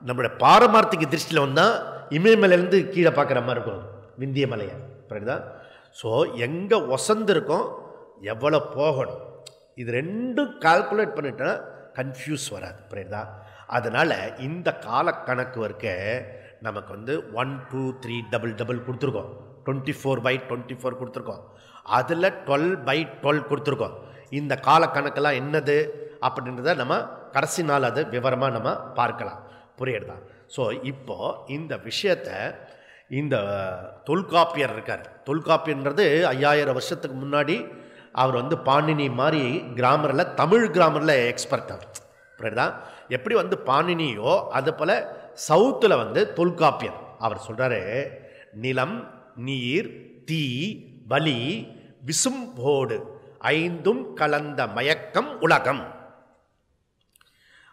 S1: நம்மளுடைய பாரமார்த்திக திருஷ்டியில் வந்தால் இமயமலையிலேருந்து கீழே பார்க்குற மாதிரி இருக்கும் விந்திய மலையை. புரியுதா? ஸோ எங்கே வசந்திருக்கோம், எவ்வளோ போகணும், இது 2 கால்குலேட் பண்ணிட்டோன்னா கன்ஃபியூஸ் வராது. புரியுதா? அதனால் இந்த காலக்கணக்கு வரைக்க நமக்கு 1 2 3 டபுள் கொடுத்துருக்கோம். 24/24 கொடுத்துருக்கோம். அதில் 12/12 கொடுத்துருக்கோம். இந்த காலக்கணக்கெல்லாம் என்னது அப்படின்றத நம்ம கடைசி நாள் அது விவரமாக நம்ம பார்க்கலாம். புரியுறதா? ஸோ இப்போது இந்த விஷயத்தை இந்த தொல்காப்பியர் இருக்கார். தொல்காப்பியன்றது 5000 வருஷத்துக்கு முன்னாடி அவர் பாணினி மாதிரி கிராமரில், தமிழ் கிராமரில் எக்ஸ்பர்ட் அவர். புரியுதா? எப்படி பாணினியோ அது போல் சவுத்தில் தொல்காப்பியர். அவர் சொல்கிறாரு, நிலம், நீர், தீ, வலி, விசும்போடு 5ம் கலந்த மயக்கம் உலகம்.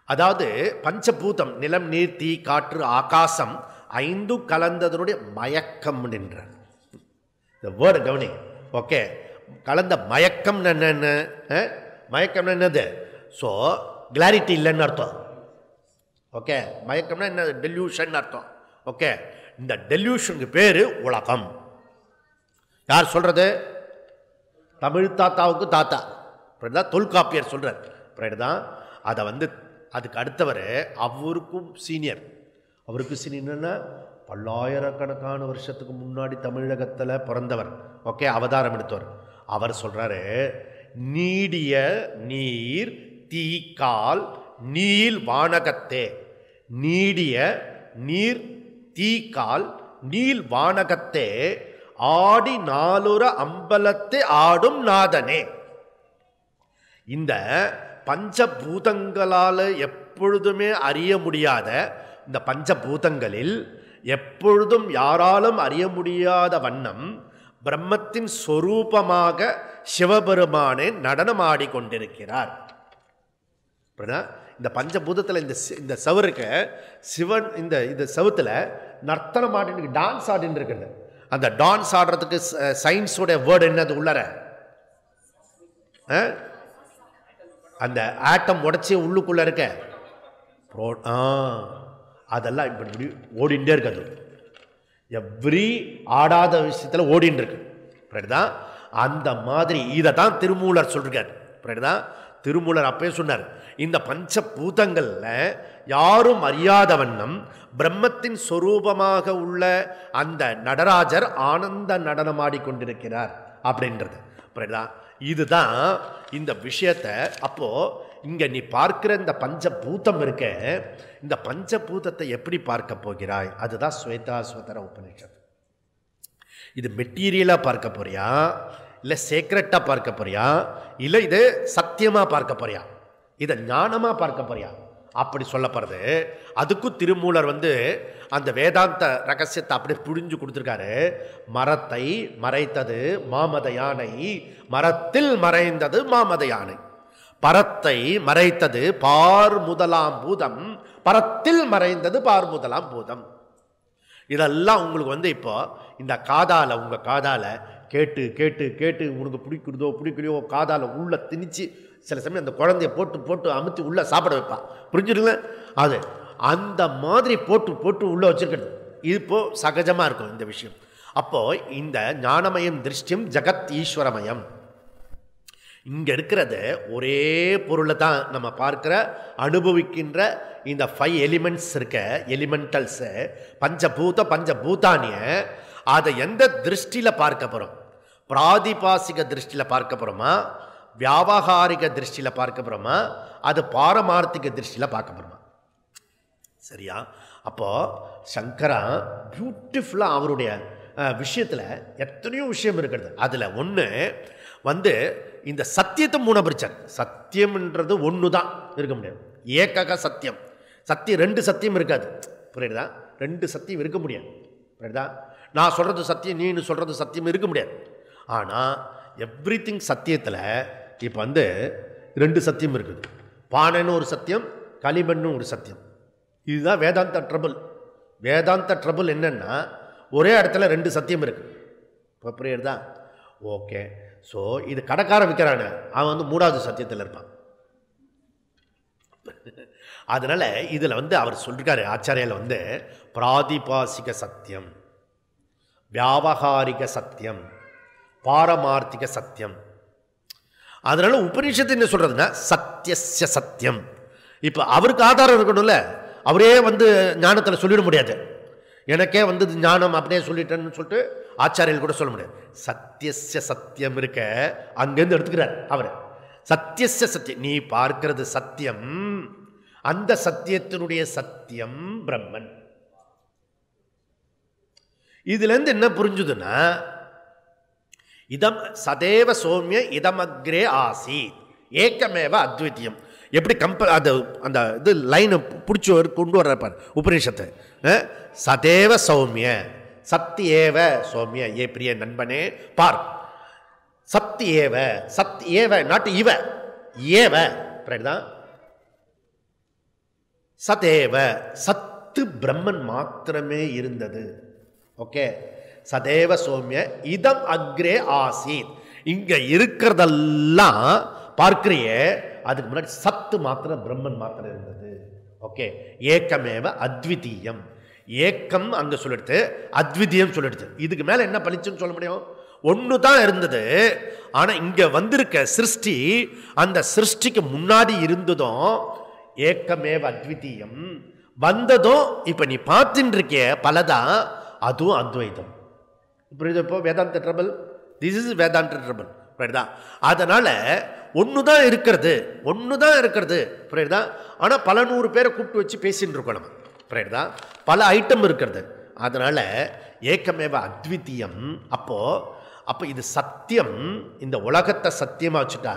S1: அதாவது பஞ்சபூதம், நிலம், நீர், தீ, காற்று, ஆகாசம் 5ம் கலந்ததனுடைய மயக்கம் நின்றார். இந்த வேர்டு கவனி. ஓகே, கலந்த மயக்கம் என்னென்ன? மயக்கம் என்னது? ஸோ கிளாரிட்டி இல்லைன்னு அர்த்தம். ஓகே, மயக்கம்னா என்ன? டெல்யூஷன் அர்த்தம். ஓகே, இந்த டெல்யூஷனுக்கு பேர் உலகம். யார் சொல்கிறது? தமிழ் தாத்தாவுக்கு தாத்தா. புரியுதா? தொல்காப்பியர் சொல்கிறார். புரியுதா? அதை அதுக்கு அடுத்தவர், அவருக்கும் சீனியர். அவருக்கு சீனியர்னா பல்லாயிரக்கணக்கான வருஷத்துக்கு முன்னாடி தமிழகத்தில் பிறந்தவர். ஓகே, அவதாரம் எடுத்தவர். அவர் சொல்கிறாரு, நீடிய நீர் தீக்கால் நீல் வானகத்தே. நீடிய நீர் தீக்கால் நீல் வானகத்தே ஆடி 4 அம்பலத்தை ஆடும் நாதனே. இந்த பஞ்சபூதங்களால் எப்பொழுதுமே அறிய முடியாத இந்த பஞ்சபூதங்களில் எப்பொழுதும் யாராலும் அறிய முடியாத வண்ணம் பிரம்மத்தின் சொரூபமாக சிவபெருமானே நடனமாடி கொண்டிருக்கிறார். இந்த பஞ்சபூதத்தில் இந்த சவருக்கு சிவன் இந்த சவுத்தில் நர்த்தனம் ஆடின்னு, டான்ஸ் ஆடின்னு இருக்குது. அந்த டான்ஸ் ஆடுறதுக்கு சயின்ஸோட வேர்டு என்னது உள்ளற? அந்த ஆட்டம் உடச்சி உள்ளுக்குள்ளே இருக்க அதெல்லாம் இப்படி ஓடிண்டே இருக்காது. எவ்ரி ஆடாத விஷயத்தில் ஓடின்னு இருக்கு. புரியுதா? அந்த மாதிரி இதை தான் திருமூலர் சொல்றார். புரியுதா? திருமூலர் அப்பே சொன்னார், இந்த பஞ்சபூதங்கள்ல யாரும் அறியாத வண்ணம் பிரம்மத்தின் சொரூபமாக உள்ள அந்த நடராஜர் ஆனந்த நடனமாடிக்கொண்டிருக்கிறார் அப்படின்றது. புரியுதா? இதுதான் இந்த விஷயத்தை. அப்போ இங்க நீ பார்க்கிற இந்த பஞ்சபூதம் இருக்க, இந்த பஞ்சபூதத்தை எப்படி பார்க்க போகிறாய்? அதுதான் ஸ்வேதாஸ்வதர உபநிஷத். இது மெட்டீரியலா பார்க்க போறியா, இல்லை சேக்ரெட்டா பார்க்க போறியா, இல்லை இது சத்தியமா பார்க்க போறியா, இதை ஞானமா பார்க்க போறியா? அப்படி சொல்லப்படுறது. அதுக்கும் திருமூலர் அந்த வேதாந்த ரகசியத்தை அப்படி புரிஞ்சு கொடுத்துருக்காரு. மரத்தை மறைத்தது மாமத யானை, மரத்தில் மறைந்தது மாமத யானை. பரத்தை மறைத்தது பார் முதலாம் பூதம், பரத்தில் மறைந்தது பார் முதலாம் பூதம். இதெல்லாம் உங்களுக்கு இப்போ இந்த காதால, உங்க காதால கேட்டு கேட்டு கேட்டு உனக்கு பிடிக்கிறதோ பிடிக்கலையோ காதால உள்ள திணிச்சு சில சமயம் அந்த குழந்தைய போட்டு போட்டு அமுத்தி உள்ள சாப்பிட வைப்பான். புரிஞ்சுடுங்க? அது அந்த மாதிரி போட்டு போட்டு உள்ள வச்சிருக்கிறது இப்போ சகஜமா இருக்கும் இந்த விஷயம். அப்போ இந்த ஞானமயம் திருஷ்டியம் ஜகத் ஈஸ்வரமயம். இங்க இருக்கிறது ஒரே பொருளை தான் நம்ம பார்க்கிற அனுபவிக்கின்ற இந்த 5 எலிமெண்ட்ஸ் இருக்க, எலிமெண்டல்ஸ் பஞ்சபூதானிய. அதை எந்த திருஷ்டியில பார்க்க போறோம்? பிராதிபாசிக திருஷ்டியில பார்க்க போறோமா, வியாவகாரிக திருஷ்டியில பார்க்க போறோமா, அது பாரமார்த்திக திருஷ்டியில பார்க்க போறோமா? சரியா? அப்போ சங்கரா பியூட்டிஃபுல்லா அவருடைய விஷயத்துல எத்தனையோ விஷயம் இருக்கிறது. அதுல ஒண்ணு இந்த சத்தியத்தை மூணு பிரிச்சார். சத்தியம்ன்றது ஒன்று தான் இருக்க முடியாது. ஏகக சத்தியம். சத்தியம் 2 சத்தியம் இருக்காது. புரியுதா? 2 சத்தியம் இருக்க முடியாது. புரியுதா? நான் சொல்றது சத்தியம், நீ சொல்றது சத்தியம் இருக்க முடியாது. ஆனால் எவ்ரிதிங் சத்தியத்தில் இப்போ 2 சத்தியம் இருக்குது. பானைன்னு ஒரு சத்தியம், களிமண்னு ஒரு சத்தியம். இதுதான் வேதாந்த ட்ரபிள். வேதாந்த ட்ரபிள் என்னன்னா ஒரே இடத்துல 2 சத்தியம் இருக்கு. இப்போ புரியுறதா? ஓகே. ஸோ இது கடைக்காரன் விற்கிறான, அவன் 3வது சத்தியத்தில் இருப்பான். அதனால இதில் அவர் சொல்லிருக்காரு, ஆச்சாரியால் பிராதிபாசிக சத்தியம், வியாவகாரிக சத்தியம், பாரமார்த்திக சத்தியம். அதனால உபநிஷத்து என்ன சொல்றதுன்னா சத்தியஸ்ய சத்தியம். இப்போ அவருக்கு ஆதாரம் இருக்கணும்ல, அவரே ஞானத்தில் சொல்லிட முடியாது. எனக்கே ஞானம் அப்படியே சொல்லிட்டேன்னு சொல்லிட்டு ஆச்சாரியர்கள் கூட சொல்ல முடியாது. சத்தியஸ்ய சத்தியம் இருக்க அங்கேருந்து எடுத்துக்கிறார் அவர். சத்தியஸ்ய சத்தியம், நீ பார்க்கிறது சத்தியம், அந்த சத்தியத்தினுடைய சத்தியம் பிரம்மன். இதுல இருந்து என்ன புரிஞ்சுதுன்னா, இதம் சதேவ சௌமிய இதமக்ரே ஆசீத் ஏக்கமேவ அத்விதீயம். எப்படி அந்த இது லைனை பிடிச்சி கொண்டு வர்றார் உபநிஷத்து. சதேவ சௌமிய, சத்தியேவ சௌமிய, ஏ பிரிய நண்பனே பார், சத்தியேவ, சத்தியேவ நாட் இவ, ஏவ தான். சதேவ, சத்து பிரம்மன் மாத்திரமே இருந்தது. ஓகே. சதேவ சௌமிய இதம் அக்ரே ஆசீத், இங்க இருக்கிறதெல்லாம் பார்க்கிறியே, அதுக்கு முன்னாடி சத்து மாத்திரம் பிரம்மன் மாத்திரம் இருந்தது. ஓகே. ஏக்கமேவ அத்விதீயம், ஏக்கம் அங்க சொல்லிடுது, அத்விதீயம் சொல்லிடுது. இதுக்கு மேல என்ன பழிச்சுன்னு சொல்ல முடியும்? ஒன்று தான் இருந்தது. ஆனா இங்க வந்திருக்க சிருஷ்டி, அந்த சிருஷ்டிக்கு முன்னாடி இருந்ததும் ஏக்கமேவ அத்விதீயம், வந்ததும் இப்ப நீ பார்த்துட்டு இருக்கிய பலதான், அதுவும் அத்வைதம். இப்போ வேதாந்த ட்ரபிள், திஸ் இஸ் வேதாந்த ட்ரபிள். புரியுதா? அதனால ஒண்ணுதான் இருக்கிறது, ஒண்ணுதான் இருக்கிறது. புரியுதா? ஆனா பல 100 பேரை கூப்பிட்டு வச்சு பேசிட்டு இருக்கோம் நம்ம. புரியுதா? பல ஐட்டம் இருக்கிறது. அதனால ஏக்கமேவ அத்விதீயம். அப்போ இது சத்தியம். இந்த உலகத்தை சத்தியமா வச்சுட்டா,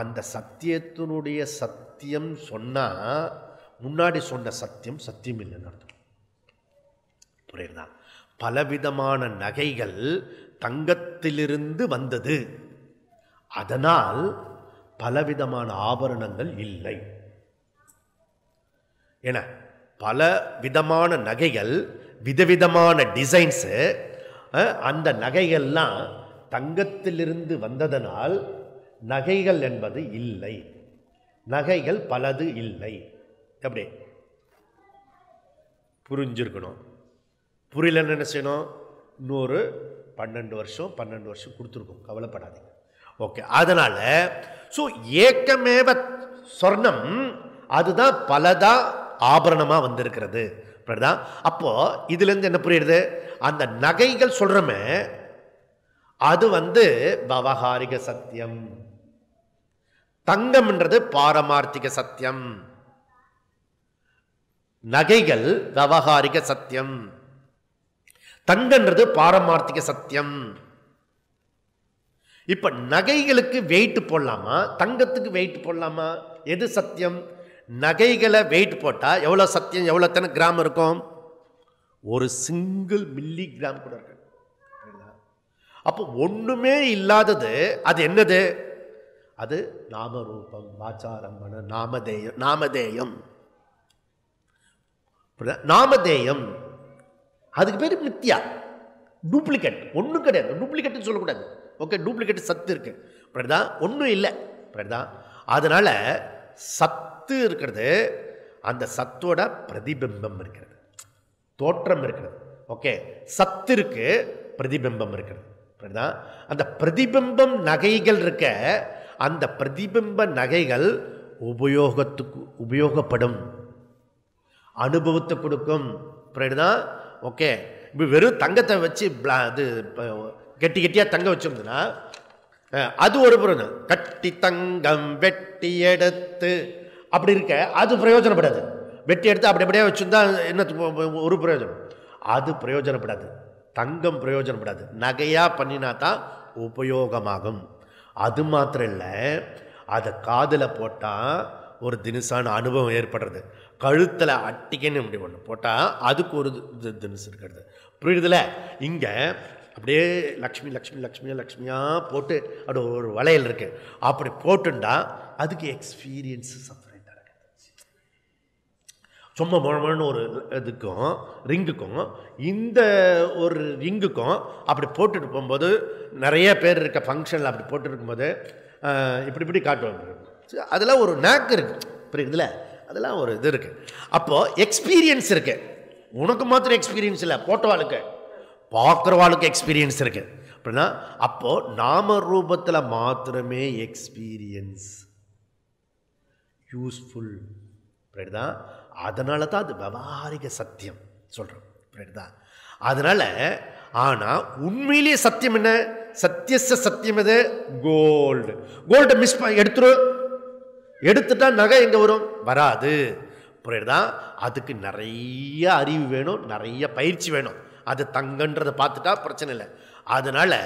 S1: அந்த சத்தியத்தினுடைய சத்தியம் சொன்னா முன்னாடி சொன்ன சத்தியம் சத்தியம் இல்லைன்னு அர்த்தம். புரியுதா? பலவிதமான நகைகள் தங்கத்திலிருந்து வந்தது, அதனால் பலவிதமான ஆபரணங்கள் இல்லை. ஏன்னா பல விதமான நகைகள், விதவிதமான டிசைன்ஸு, அந்த நகைகள்லாம் தங்கத்திலிருந்து வந்ததனால் நகைகள் என்பது இல்லை. நகைகள் பலது இல்லை. எப்படி புரிஞ்சிருக்கணும்? புரியலன்னு என்ன செய்யணும்? இன்னொரு 12 வருஷம் கொடுத்துருக்கோம், கவலைப்படாதீங்க. ஓகே, அதனால ஸோ ஏக்கமேவ சொர்ணம் அதுதான் பலதா ஆபரணமாக வந்திருக்கிறது. அப்போ இதுல இருந்து என்ன புரியுது? அந்த நகைகள் சொல்றமே அது பவகாரிக சத்தியம், தங்கம்ன்றது பாரமார்த்திக சத்தியம், நகைகள் விவகாரிக சத்தியம், தங்கன்றது பாரமார்த்திக சத்தியம். இப்ப நகைகளுக்கு வெயிட் போடலாமா, தங்கத்துக்கு வெயிட் போடலாமா? எது சத்தியம்? நகைகளை வெயிட் போட்டா எவ்வளவு சத்தியம், எவ்வளவு கிராம் இருக்கும்? ஒரு சிங்கிள் மில்லி கிராம் கூட இருக்கு. அப்போ ஒண்ணுமே இல்லாதது அது என்னது? அது நாமரூபம், வாச்சாரம்பண, நாமதேயம். நாமதேயம் நாமதேயம் அதுக்கு பேர் மித்யா, டூப்ளிகேட். ஒன்றும் கிடையாது, டூப்ளிகேட் சொல்லக்கூடாது. ஓகே, டூப்ளிகேட் சத்து இருக்கு, ஒன்றும் இல்லை. அதனால சத்து இருக்கிறது, அந்த சத்தோட பிரதிபிம்பம் இருக்கிறது, தோற்றம் இருக்கிறது. ஓகே, சத்து இருக்கு, பிரதிபிம்பம் இருக்கிறது. அந்த பிரதிபிம்பம் நகைகள் இருக்க, அந்த பிரதிபிம்ப நகைகள் உபயோகத்துக்கு உபயோகப்படும், அனுபவத்தை கொடுக்கும். ஓகே, இப்போ வெறும் தங்கத்தை வச்சு இது கெட்டி கெட்டியாக தங்கம் வச்சிருந்ததுன்னா அது ஒரு பிரயோஜனம். கட்டி தங்கம் வெட்டி எடுத்து அப்படி இருக்க அது பிரயோஜனப்படாது. வெட்டி எடுத்து அப்படி அப்படியே வச்சுருந்தா என்ன ஒரு பிரயோஜனம்? அது பிரயோஜனப்படாது. தங்கம் பிரயோஜனப்படாது. நகையாக பண்ணினா தான் உபயோகமாகும். அது மாத்திரம் இல்லை, அதை காதில் போட்டால் ஒரு தினுசான அனுபவம் ஏற்படுறது, கழுத்தில் அட்டிக்கன்னு இப்படி ஒன்று போட்டால் அதுக்கு ஒரு தினுசு இருக்கிறது. புரியுதுல? இங்கே அப்படியே லக்ஷ்மி லக்ஷ்மி லக்ஷ்மியா லக்ஷ்மியாக போட்டு அப்படி ஒரு வளையல் இருக்குது, அப்படி போட்டுண்டா அதுக்கு எக்ஸ்பீரியன்ஸு செப்பரேட்டாக இருக்குது. சும்மா முழமன்னு ஒரு இதுக்கும் ரிங்குக்கும் இந்த ஒரு ரிங்குக்கும் அப்படி போட்டுட்டு போகும்போது, நிறைய பேர் இருக்க ஃபங்க்ஷனில் அப்படி போட்டு இருக்கும்போது இப்படி இப்படி காட்டுவாங்க. அதெல்லாம் ஒரு நேக் இருக்குது. புரியுதுல? அதெல்லாம் ஒரு இது இருக்குது. அப்போது எக்ஸ்பீரியன்ஸ் இருக்குது. உனக்கு மாத்திரம் எக்ஸ்பீரியன்ஸ் இல்லை, போட்டவாளுக்கு பார்க்குறவாளுக்கு எக்ஸ்பீரியன்ஸ் இருக்கு. அப்படின்னா அப்போது நாம ரூபத்தில் மாத்திரமே எக்ஸ்பீரியன்ஸ் யூஸ்ஃபுல். புரியுதா? அதனால தான் அது விவகாரிக சத்தியம் சொல்கிறோம். புரியுதா? அதனால் ஆனால் உண்மையிலேயே சத்தியம் என்ன? சத்தியச சத்தியம் எது? கோல்டு. கோல்டை மிஸ் எடுத்துட்டா நகை எங்கே வரும்? வராது. புரியுதா? அதுக்கு நிறைய அறிவு வேணும், நிறைய பயிற்சி வேணும். அது தங்கன்றதை பார்த்துட்டா பிரச்சனை இல்லை. அதனால்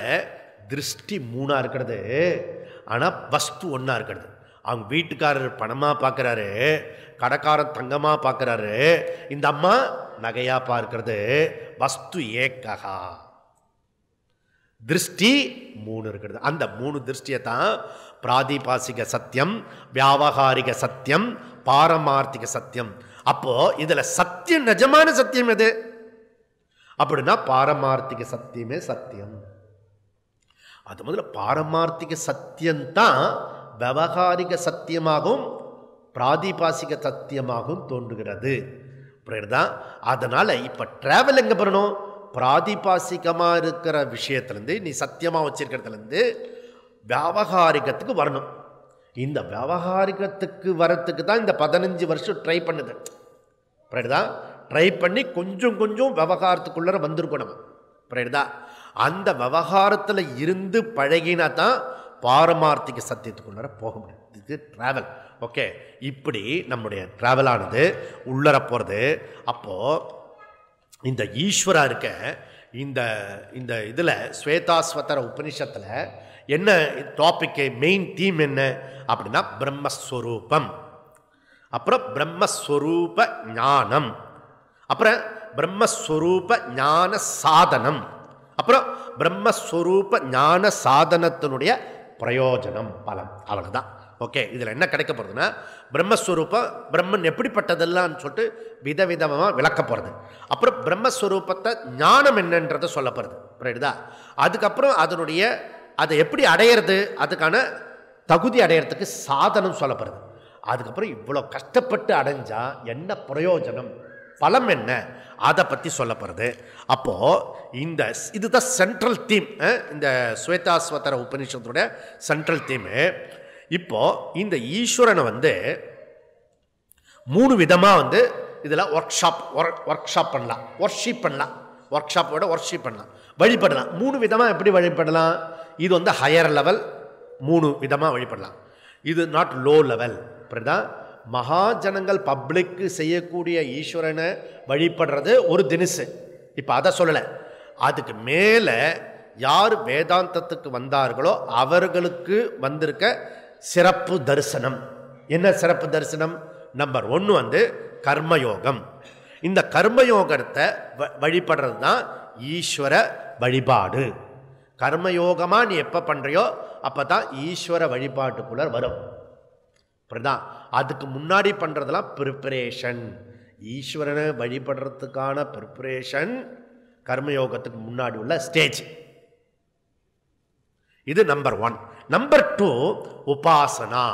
S1: திருஷ்டி மூணாக இருக்கிறது, ஆனால் வஸ்து ஒன்றா இருக்கிறது. அவங்க வீட்டுக்காரர் பணமாக பார்க்குறாரு, கடைக்காரன் தங்கமாக பார்க்குறாரு, இந்த அம்மா நகையாக பார்க்கறது. வஸ்து ஏக்ககா, திருஷ்டி மூணு இருக்கிறது. அந்த மூணு திருஷ்டியை தான் பிராதிபாசிக சத்தியம், வியாவகாரிக சத்தியம், பாரமார்த்திக சத்தியம். அப்போ இதில் சத்தியம், நிஜமான சத்தியம் எது அப்படின்னா பாரமார்த்திக சத்தியமே சத்தியம். அது முதல்ல பாரமார்த்திக சத்தியம்தான் விவகாரிக சத்தியமாகவும் பிராதிபாசிக சத்தியமாகவும் தோன்றுகிறது. புரியுதா? அதனால இப்ப டிராவல் எங்க பண்ணணும்? பிராதிபாசிகமாக இருக்கிற விஷயத்திலேருந்து, நீ சத்தியமாக வச்சிருக்கிறதுலேருந்து வியாவகாரிகத்துக்கு வரணும். இந்த வியாவகாரிகத்துக்கு வரத்துக்கு தான் இந்த 15 வருஷம் ட்ரை பண்ணுது. புரியுதா? ட்ரை பண்ணி கொஞ்சம் கொஞ்சம் விவகாரத்துக்குள்ளே வந்திருக்கணும். புரியுதா? அந்த விவகாரத்தில் இருந்து பழகினா தான் பாரமார்த்திக சத்தியத்துக்குள்ளே போக முடியும். இது ட்ராவல். ஓகே, இப்படி நம்முடைய ட்ராவலானது உள்ளர போகிறது. அப்போது இந்த ஈஸ்வரா இருக்க இந்த இந்த இதில் ஸ்வேதாஸ்வதர உபனிஷத்தில் என்ன டாபிக்கு, மெயின் தீம் என்ன அப்படின்னா பிரம்மஸ்வரூபம், அப்புறம் பிரம்மஸ்வரூப ஞானம், அப்புறம் பிரம்மஸ்வரூப ஞான சாதனம், அப்புறம் பிரம்மஸ்வரூப ஞான சாதனத்தினுடைய பிரயோஜனம், பலம். அவ்வளவுதான். ஓகே, இதில் என்ன கிடைக்க போகிறதுன்னா பிரம்மஸ்வரூபம், பிரம்மன் எப்படிப்பட்டதெல்லாம் சொல்லிட்டு விதவிதமாக விளக்க போகிறது. அப்புறம் பிரம்மஸ்வரூபத்தை ஞானம் என்னன்றதை சொல்ல போகிறது. புரியுதா? அதுக்கப்புறம் அதனுடைய அதை எப்படி அடையிறது, அதுக்கான தகுதி அடையிறதுக்கு சாதனம் சொல்லப்படுறது. அதுக்கப்புறம் இவ்வளோ கஷ்டப்பட்டு அடைஞ்சா என்ன பிரயோஜனம் பலம் என்ன அதை பற்றி சொல்லப்படுறது. அப்போது இதுதான் சென்ட்ரல் தீம், இந்த ஸ்வேதாஸ்வதர உபநிஷத்துடைய சென்ட்ரல் தீமு. இப்போது இந்த ஈஸ்வரனை 3 விதமாக இதில் ஒர்க் ஷாப் பண்ணலாம், ஒர்ஷிப் பண்ணலாம், ஒர்க் ஷாப்போட ஒர்ஷிப் பண்ணலாம், வழிபடலாம். 3 விதமாக எப்படி வழிபடலாம்? இது ஹையர் லெவல், 3 விதமாக வழிபடலாம். இது நாட் லோ லெவல். அப்படிதான் மகாஜனங்கள் பப்ளிக்கு செய்யக்கூடிய ஈஸ்வரனை வழிபடுறது ஒரு தினசு. இப்போ அதை சொல்லலை. அதுக்கு மேலே யார் வேதாந்தத்துக்கு வந்தார்களோ அவர்களுக்கு வந்திருக்க சிறப்பு தரிசனம். என்ன சிறப்பு தரிசனம்? நம்பர் 1 கர்மயோகம். இந்த கர்மயோகத்தை வழிபடுறது தான் ஈஸ்வர வழிபாடு. கர்மயோகமாக நீ எப்போ பண்ணுறியோ அப்போ தான் ஈஸ்வர வழிபாட்டுக்குள்ளே வரும். அப்படிதான் அதுக்கு முன்னாடி பண்ணுறதெல்லாம் ப்ரிப்பரேஷன். ஈஸ்வரனை வழிபடுறதுக்கான ப்ரிப்பரேஷன் கர்மயோகத்துக்கு முன்னாடி உள்ள ஸ்டேஜ். இது நம்பர் 1. நம்பர் 2 உபாசனா.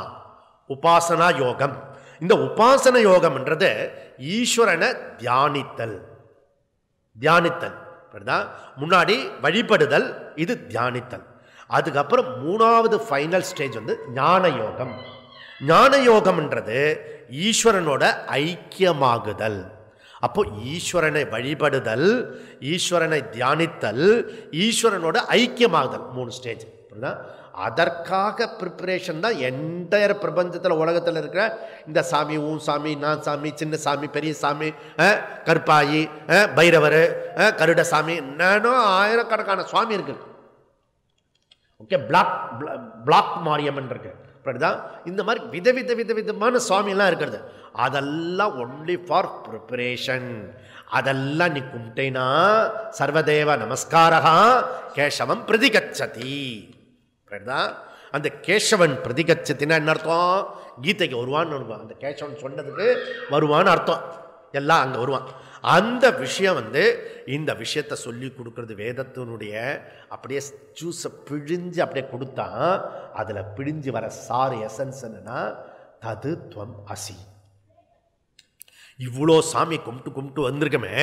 S1: உபாசனா யோகம். இந்த உபாசன யோகம்ன்றது ஈஸ்வரனை தியானித்தல். தியானித்தல் முன்னாடி வழிபடுதல், இது தியானித்தல். அதுக்கப்புறம் 3வது ஃபைனல் ஸ்டேஜ் ஞான யோகம். ஞான யோகம்ன்றது ஈஸ்வரனோட ஐக்கியமாகுதல். அப்போ ஈஸ்வரனை வழிபடுதல், ஈஸ்வரனை தியானித்தல், ஈஸ்வரனோட ஐக்கியமாகுதல், 3 ஸ்டேஜ். அதற்காக ப்ரிப்பரேஷன் தான் என்டையர் பிரபஞ்சத்தில் உலகத்தில் இருக்கிற இந்த சாமி, ஊன் சாமி, நான் சாமி, சின்ன சாமி, பெரிய சாமி, கருப்பாயி, பைரவர், கருட சாமி, என்னோ ஆயிரக்கணக்கான சுவாமி இருக்கு. ஓகே, பிளாக் மாரியம்மன் இருக்கு. அப்படிதான் இந்த மாதிரி விதவிதமான சுவாமியெல்லாம் இருக்கிறது. அதெல்லாம் ஒன்லி ஃபார் ப்ரிப்பரேஷன். அதெல்லாம் நீ கும்பிட்டேனா சர்வதேவ நமஸ்காரா கேசவம் பிரதிகச்சதி. அந்த கேசவன் பிரதிகச்சத்தினா என்ன அர்த்தம்? கீதைக்கு வருவான்னு அர்த்தம். அந்த கேசவன் சொன்னதுக்கு வருவான்னு அர்த்தம். எல்லாம் அங்கே வருவான். அந்த விஷயம் இந்த விஷயத்தை சொல்லி கொடுக்கறது வேதத்தினுடைய அப்படியே ஜூஸை பிழிஞ்சு அப்படியே கொடுத்தா அதில் பிழிஞ்சு வர சார் எசன்ஸ் என்னன்னா தது துவம் அசி. இவ்வளோ சாமி கும்பிட்டு வந்திருக்கமே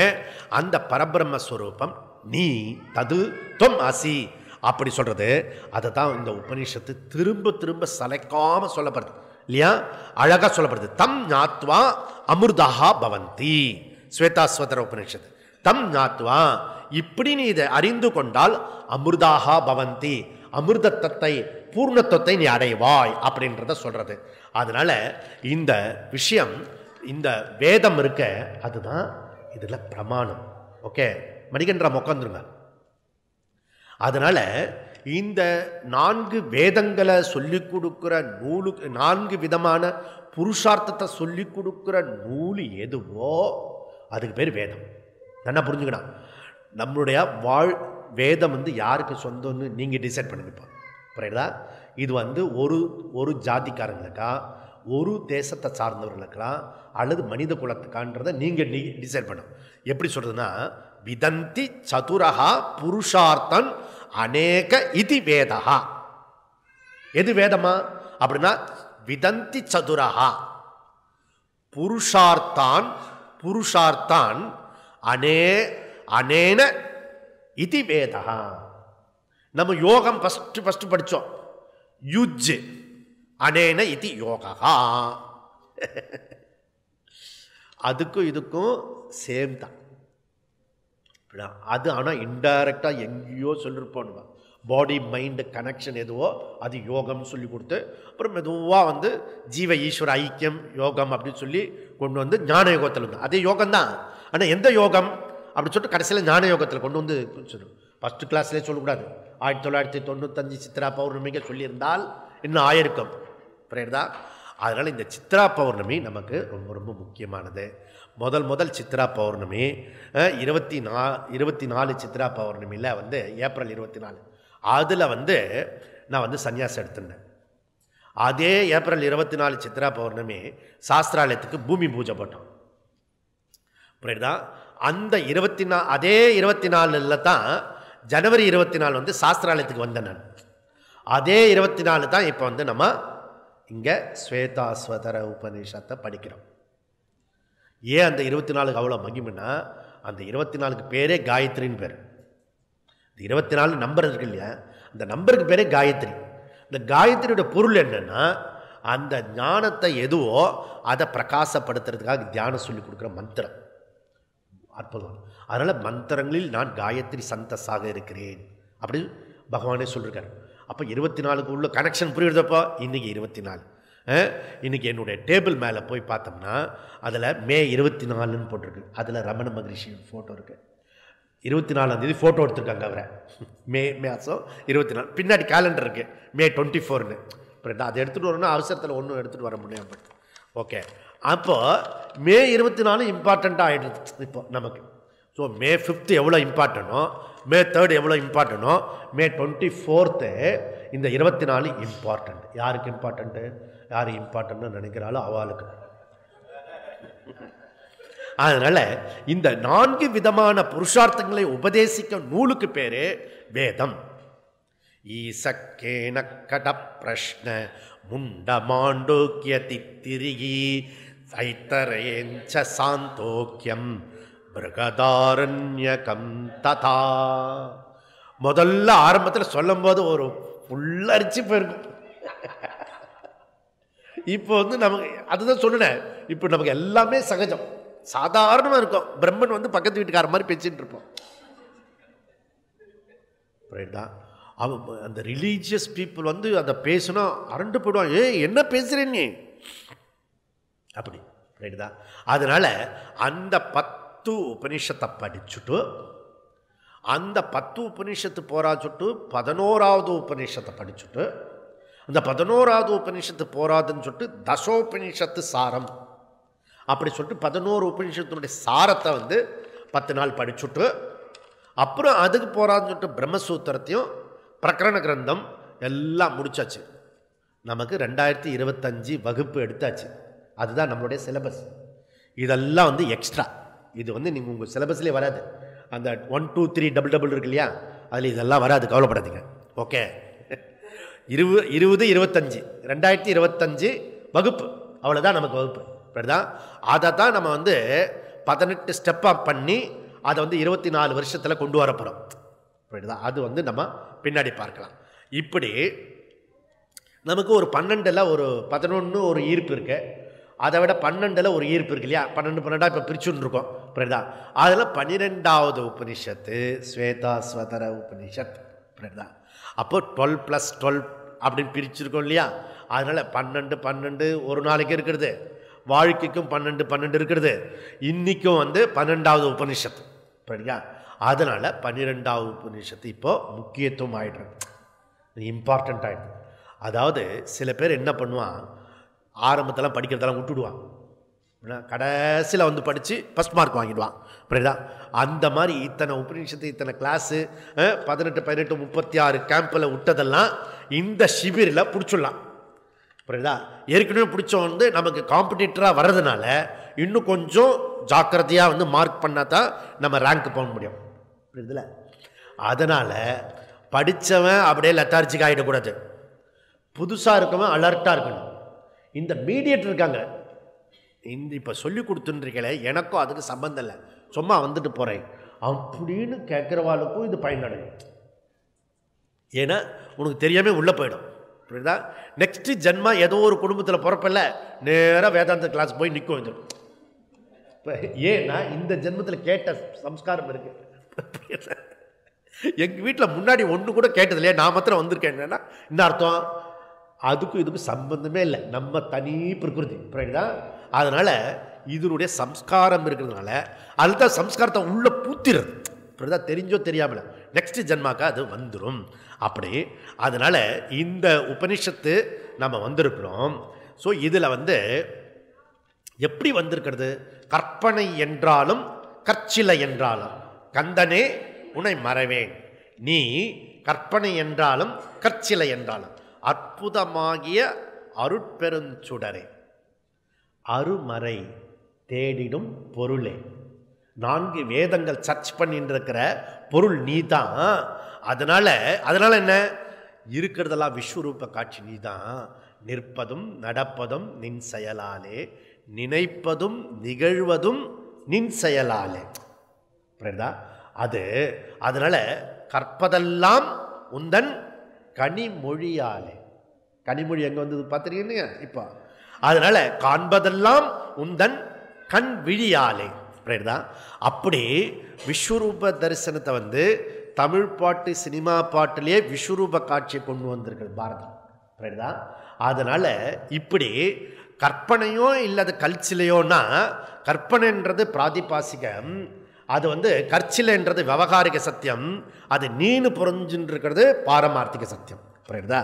S1: அந்த பரபிரம்மஸ்வரூபம் நீ தது துவம் அசி அப்படி சொல்றது. அதை தான் இந்த உபநிஷத்து திரும்ப சலைக்காம சொல்லப்படுது இல்லையா? அழகா சொல்லப்படுது. தம் ஞாத்வா அமிர்தா பவந்தி. ஸ்வேதாஸ்வதர உபநிஷத்து. தம் ஞாத்வா, இப்படி நீ இதை அறிந்து கொண்டால் அமிர்தாக பவந்தி, அமிர்தத்தை பூர்ணத்துவத்தை நீ அடைவாய் அப்படின்றத சொல்றது. அதனால இந்த விஷயம், இந்த வேதம் இருக்க அதுதான் இதுல பிரமாணம். ஓகே, மணிகண்டராம் உட்காந்துருங்க. அதனால இந்த 4 வேதங்களை சொல்லிக் கொடுக்கிற நூலுக்கு, 4 விதமான புருஷார்த்தத்தை சொல்லிக் கொடுக்கிற நூல் எதுவோ அதுக்கு பேர் வேதம். என்ன புரிஞ்சுக்கணும்? நம்மளுடைய வேதம் யாருக்கு சொந்தம்னு நீங்கள் டிசைட் பண்ணிப்போம். புரியுதா? இது ஒரு ஜாதிக்காரங்களுக்கா, ஒரு தேசத்தை சார்ந்தவர்களுக்கா, அல்லது மனித குலத்துக்கான்றதை நீங்கள் டிசைட் பண்ணும். எப்படி சொல்றதுன்னா, விதந்தி சதுரஹா புருஷார்த்தன் அநேக இது வேதா. எது வேதமா அப்படின்னா விதந்தி சதுரஹா புருஷார்த்தான் அனேன இது வேதா. நம்ம யோகம் ஃபஸ்ட்டு படித்தோம். யுஜ் அனேன இது யோகா. அதுக்கும் இதுக்கும் சேம் தான். அது ஆனால் இன்டைரக்டாக எங்கேயோ சொல்லியிருப்போம். பாடி மைண்டு கனெக்ஷன் எதுவோ அது யோகம்னு சொல்லி கொடுத்து அப்புறம் மெதுவாக ஜீவ ஈஸ்வர ஐக்கியம் யோகம் அப்படின்னு சொல்லி கொண்டு ஞான யோகத்தில் அதே யோகம்தான். ஆனால் எந்த யோகம் அப்படின்னு சொல்லிட்டு கடைசியில் ஞான யோகத்தில் கொண்டு சொல்லணும். ஃபஸ்ட்டு கிளாஸ்லேயே சொல்லக்கூடாது. 1995 சித்ரா பௌர்ணமிக்கு சொல்லியிருந்தால் இன்னும் ஆயிருக்கும். புரியுதா? அதனால் இந்த சித்ரா பௌர்ணமி நமக்கு ரொம்ப முக்கியமானது. முதல் சித்ரா பௌர்ணமி 24 சித்ரா பௌர்ணமியில் ஏப்ரல் 24 அதில் நான் சன்னியாசம் எடுத்துட்டேன். அதே ஏப்ரல் 24 சித்ரா பௌர்ணமி சாஸ்திராலயத்துக்கு பூமி பூஜை போட்டோம். புரியுதா? அந்த 24 அதே 24 தான் ஜனவரி 24 சாஸ்திராலயத்துக்கு வந்தேன் நான். அதே 24 தான் இப்போ நம்ம இங்கே ஸ்வேதாஸ்வதர உபநிஷத்தை படிக்கிறோம். ஏன் அந்த 24க்கு அவ்வளோ மகிமைன்னா, அந்த 24க்கு பேரே காயத்ரின்னு பேர். இந்த 24 நம்பர் இருக்கு இல்லையா, அந்த நம்பருக்கு பேரே காயத்ரி. இந்த காயத்ரியோட பொருள் என்னன்னா, அந்த ஞானத்தை எதுவோ அதை பிரகாசப்படுத்துறதுக்காக தியானம் சொல்லி கொடுக்குற மந்திரம். அற்புதம். அதனால் மந்திரங்களில் நான் காயத்ரி சந்தஸாக இருக்கிறேன் அப்படி பகவானே சொல்லியிருக்காரு. அப்போ 24க்கு உள்ள கனெக்ஷன் புரியுறதப்போ இன்றைக்கி 24. இன்றைக்கி என்னுடைய டேபிள் மேலே போய் பார்த்தோம்னா அதில் மே 24ன்னு போட்டிருக்கு. அதில் ரமண மகரிஷி ஃபோட்டோ இருக்குது. 24ஆம் ஃபோட்டோ எடுத்திருக்காங்க அவரை. மே மாதம் 24. பின்னாடி கேலண்டர் இருக்குது மே 24ன்னு. அப்புறம் அதை எடுத்துகிட்டு வரணும்னா அவசரத்தில் ஒன்றும் எடுத்துகிட்டு வர முடியாது. ஓகே, அப்போது மே 24 இம்பார்ட்டண்ட்டாக ஆகிடுது இப்போ நமக்கு. ஸோ மே 5 எவ்வளோ இம்பார்ட்டனோ, மே 3 எவ்வளோ இம்பார்ட்டனோ, மே 24 இந்த 24 இம்பார்ட்டண்ட். யாருக்கு இம்பார்ட்டண்ட்டு? யார் இம்பார்ட்டன்ட்னு நினைக்கிறாளோ அவளுக்கு. அதனால் இந்த 4 விதமான புருஷார்த்தங்களை உபதேசிக்க நூலுக்கு பேர் வேதம். ஈசக்கேன கட பிரஷ்ன முண்டமாண்டோக்கிய தித்திரிகி சைத்தரேஞ்ச சாந்தோக்கியம் மிருகதாரண்யகம் ததா. முதல்ல ஆரம்பத்தில் சொல்லும் போது ஒரு புல்லரிச்சு போயிருக்கும். இப்போ நமக்கு அதுதான் சொன்னேன். இப்போ நமக்கு எல்லாமே சகஜம், சாதாரணமாக இருக்கும். பிரம்மன் பக்கத்து வீட்டுக்கார மாதிரி பேசிட்டு இருப்போம். அந்த ரிலீஜியஸ் பீப்புள் அதை பேசுனா அரண்டு போயிடுவான். என்ன பேசுகிறேன் நீ அப்படி. ரைட்டுதா? அதனால் அந்த 10 உபனிஷத்தை படிச்சுட்டு, அந்த 10 உபனிஷத்து போராச்சுட்டு 11வது உபனிஷத்தை படிச்சுட்டு, அந்த 11வது உபனிஷத்து போராதுன்னு சொல்லிட்டு தசோபனிஷத்து சாரம் அப்படி சொல்லிட்டு 11 உபனிஷத்தினுடைய சாரத்தை 10 நாள் படிச்சுட்டு, அப்புறம் அதுக்கு போராதுன்னு சொல்லிட்டு பிரம்மசூத்திரத்தையும் பிரகரண கிரந்தம் எல்லாம் முடிச்சாச்சு. நமக்கு 2025 வகுப்பு எடுத்தாச்சு. அதுதான் நம்மளுடைய சிலபஸ். இதெல்லாம் எக்ஸ்ட்ரா. இது நீங்கள் உங்கள் சிலபஸ்லேயே வராது. அந்த 1 2 3 டபுள் இருக்கு இல்லையா, அதில் இதெல்லாம் வராது, கவலைப்படாதீங்க. ஓகே, 20 25 2025 வகுப்பு, அவ்வளோதான் நமக்கு வகுப்பு. அப்படிதான். அதை தான் நம்ம 18 ஸ்டெப்பாக பண்ணி அதை 24 வருஷத்தில் கொண்டு வர போகிறோம். அப்படிதான். அது நம்ம பின்னாடி பார்க்கலாம். இப்படி நமக்கு ஒரு 12ல் ஒரு 11 ஒரு ஈர்ப்பு இருக்கு. அதை விட 12ல் ஒரு ஈர்ப்பு இருக்கு இல்லையா, 12 இப்போ பிரிச்சுன்னு இருக்கோம். அப்படிதான். அதில் 12வது உபனிஷத்து ஸ்வேதாஸ்வதர உபனிஷத். அப்படிதான். அப்போ 12 + 12 அப்படின்னு பிரிச்சிருக்கோம் இல்லையா. அதனால் 12 12 ஒரு நாளைக்கு இருக்கிறது, வாழ்க்கைக்கும் 12 12 இருக்கிறது. இன்றைக்கும் 12வது உபனிஷத்து. அப்படியா? அதனால் 12வது உபனிஷத்து இப்போது முக்கியத்துவம் ஆகிடுறது, இம்பார்ட்டண்ட் ஆகிடுது. அதாவது சில பேர் என்ன பண்ணுவான், ஆரம்பத்தெல்லாம் படிக்கிறதெல்லாம் விட்டுடுவான், கடைசியில் படித்து ஃபஸ்ட் மார்க் வாங்கிடுவான். அப்படின்னா அந்த மாதிரி இத்தனை உபநிஷத்து இத்தனை கிளாஸு 18 18 36 கேம்பில் விட்டதெல்லாம் இந்த ஷிபிரில் பிடிச்சிடலாம். புரியுதா? ஏற்கனவே பிடிச்சோம் நமக்கு காம்படிட்டராக வர்றதுனால இன்னும் கொஞ்சம் ஜாக்கிரதையாக மார்க் பண்ணால் தான் நம்ம ரேங்க் போக முடியும். புரியுதுல? அதனால் படித்தவன் அப்படியே லெத்தார்ஜிக் ஆகிடக்கூடாது, புதுசாக இருக்கவன் அலர்ட்டாக இருக்கணும். இந்த மீடியேட்டர் இருக்காங்க, இந்த இப்போ சொல்லி கொடுத்துருக்கல, எனக்கும் அதுக்கு சம்பந்தம் இல்லை, சும்மா வந்துட்டு போகிறேன் அப்படின்னு கேட்குறவாளுக்கும் இது பயனடையும். ஏன்னா உனக்கு தெரியாமல் உள்ளே போயிடும். புரியுதா? நெக்ஸ்ட்டு ஜென்மா ஏதோ ஒரு குடும்பத்தில் பிறப்பில்ல, நேராக வேதாந்த கிளாஸ் போய் நிற்கும். இது இப்போ ஏன்னா இந்த ஜென்மத்தில் கேட்ட சம்ஸ்காரம் இருக்குது. எங்கள் வீட்டில் முன்னாடி ஒன்று கூட கேட்டது இல்லையா, நான் மாத்திரம் வந்திருக்கேன். என்னன்னா இந்த அர்த்தம், அதுக்கும் இதுக்கும் சம்பந்தமே இல்லை, நம்ம தனி பிரகிருதி. புரியுதா? அதனால் இதனுடைய சம்ஸ்காரம் இருக்கிறதுனால அதுதான் சம்ஸ்காரத்தை உள்ளே பூத்திடுறது. புரியுதா? தெரிஞ்சோ தெரியாமல் நெக்ஸ்ட் ஜென்மாக்கா அது வந்துடும். அப்படி அதனால் இந்த உபனிஷத்து நம்ம வந்திருக்கிறோம். ஸோ இதில் எப்படி வந்திருக்கிறது? கற்பனை என்றாலும் கற்சிலை என்றாலும் கந்தனே உன்னை மறவேன், நீ கற்பனை என்றாலும் கற்சிலை என்றாலும் அற்புதமாகிய அருட்பெருஞ்சுடரே, அருமறை தேடிடும் பொருளே, 4 வேதங்கள் சர்ச் பண்ணிட்டு இருக்கிற பொருள் நீ தான். அதனால் என்ன இருக்கிறதெல்லாம் விஸ்வரூப காட்சி நீ தான். நிற்பதும் நடப்பதும் நின் செயலாலே நினைப்பதும் நிகழ்வதும் நின் செயலாலே. புரியுதா? அது அதனால கற்பதெல்லாம் உந்தன் கனிமொழியாலே. கனிமொழி எங்க வந்தது பார்த்துருக்கீங்க இப்போ. அதனால காண்பதெல்லாம் உந்தன் கண் விழியாலே. புரியுதா? அப்படி விஸ்வரூப தரிசனத்தை வந்து தமிழ் பாட்டு சினிமா பாட்டிலேயே விஸ்வரூப காட்சியை கொண்டு வந்திருக்கு பாரதம். புரியுதா? அதனால இப்படி கற்பனையோ இல்லாத கல்ச்சிலையோன்னா, கற்பனைன்றது பிராதிபாசிகம், அது வந்து கற்சிலைன்றது விவகாரிக சத்தியம், அது நீனு புரிஞ்சுன்னு இருக்கிறது பாரமார்த்திக சத்தியம். புரியுதா?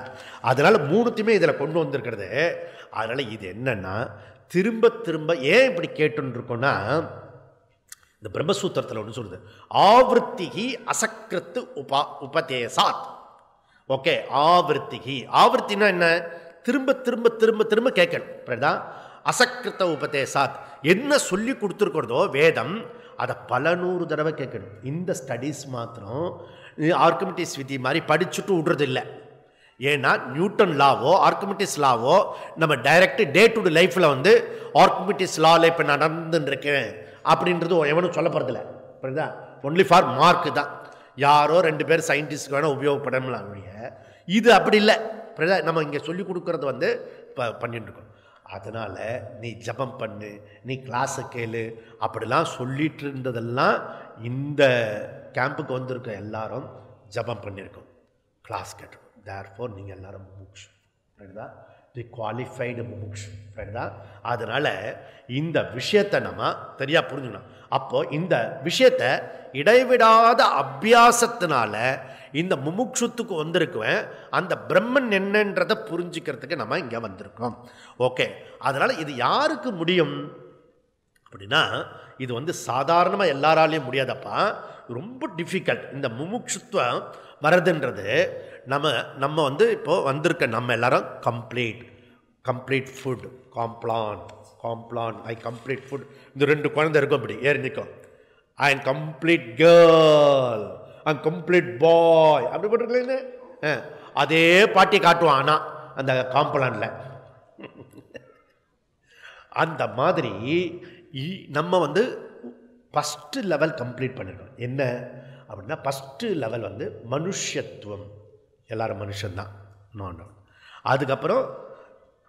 S1: அதனால மூணுத்தையுமே இதில் கொண்டு வந்திருக்கிறது. அதனால இது என்னன்னா, திரும்ப திரும்ப ஏன் இப்படி கேட்டுன்னு இருக்கோன்னா, இந்த பிரம்மசூத்திரத்தில் ஒன்று சொல்லுது, ஆவருத்திகி அசக்கிருத்து உபதேசாத். ஓகே, ஆவருத்திகி. ஆவருத்தினா என்ன? திரும்ப திரும்ப திரும்ப திரும்ப கேட்கணும். புரியுதா? அசக்கிருத்த உபதேசாத். என்ன சொல்லி கொடுத்துருக்கிறதோ வேதம், அதை பல 100 தடவை கேட்கணும். இந்த ஸ்டடீஸ் மாத்திரம் ஆர்கிமிடிஸ் விதி மாதிரி படிச்சுட்டு விடுறது இல்லை. ஏன்னா நியூட்டன் லாவோ ஆர்கிமிடிஸ் லாவோ நம்ம டைரக்ட் டே டு டே லைஃப்பில் வந்து ஆர்கிமிடிஸ் லாவில் இப்போ நடந்துன்னு இருக்கேன் அப்படின்றது எவனும் சொல்ல போகிறதில்ல. புரியுதா? ஒன்லி ஃபார் மார்க்கு தான். யாரோ 2 பேர் சயின்டிஸ்ட்க்கு வேணால் உபயோகப்படலாம். இது அப்படி இல்லை. புரியுதா? நம்ம இங்கே சொல்லிக் கொடுக்கறது வந்து பண்ணிட்டு இருக்கோம். அதனால் நீ ஜபம் பண்ணு, நீ கிளாஸை கேளு, அப்படிலாம் சொல்லிட்டு இருந்ததெல்லாம் இந்த கேம்புக்கு வந்திருக்க எல்லாரும் ஜபம் பண்ணியிருக்கோம், கிளாஸ் கேட்டோம். தேர்ஃபோர் நீங்கள் எல்லாரும் முமுக்ஷு. புரியுதா? தி குவாலிஃபைடு முமுக்ஷு. புரியுதா? அதனால் இந்த விஷயத்தை நம்ம சரியாக புரிஞ்சுக்கணும். அப்போது இந்த விஷயத்தை இடைவிடாத அபியாசத்தினால இந்த முமுட்சுத்துக்கு வந்திருக்குவேன், அந்த பிரம்மன் என்னன்றதை புரிஞ்சுக்கிறதுக்கு நம்ம இங்கே வந்திருக்கோம். ஓகே, அதனால் இது யாருக்கு முடியும் அப்படின்னா, இது வந்து சாதாரணமாக எல்லாராலையும் முடியாதப்பா, ரொம்ப டிஃபிகல்ட். இந்த முமுட்சுத்துவம் வரதுன்றது நம்ம வந்து இப்போது வந்திருக்க நம்ம எல்லாரும் கம்ப்ளீட் ஃபுட், காம்ப்ளான் ஐ கம்ப்ளீட் ஃபுட். இந்த 2 குழந்தை இருக்கும், அப்படி ஏறி நிற்கும். I'm complete girl, I'm complete boy, அப்படி போட்டிருக்கீங்க. அதே பாட்டி காட்டுவான். ஆனால் அந்த காம்ப்ளான்ல அந்த மாதிரி நம்ம வந்து ஃபஸ்ட்டு லெவல் கம்ப்ளீட் பண்ணிருக்கோம். என்ன அப்படின்னா, ஃபஸ்ட்டு லெவல் வந்து மனுஷத்துவம். எல்லாரும் மனுஷன்தான், நான். அதுக்கப்புறம்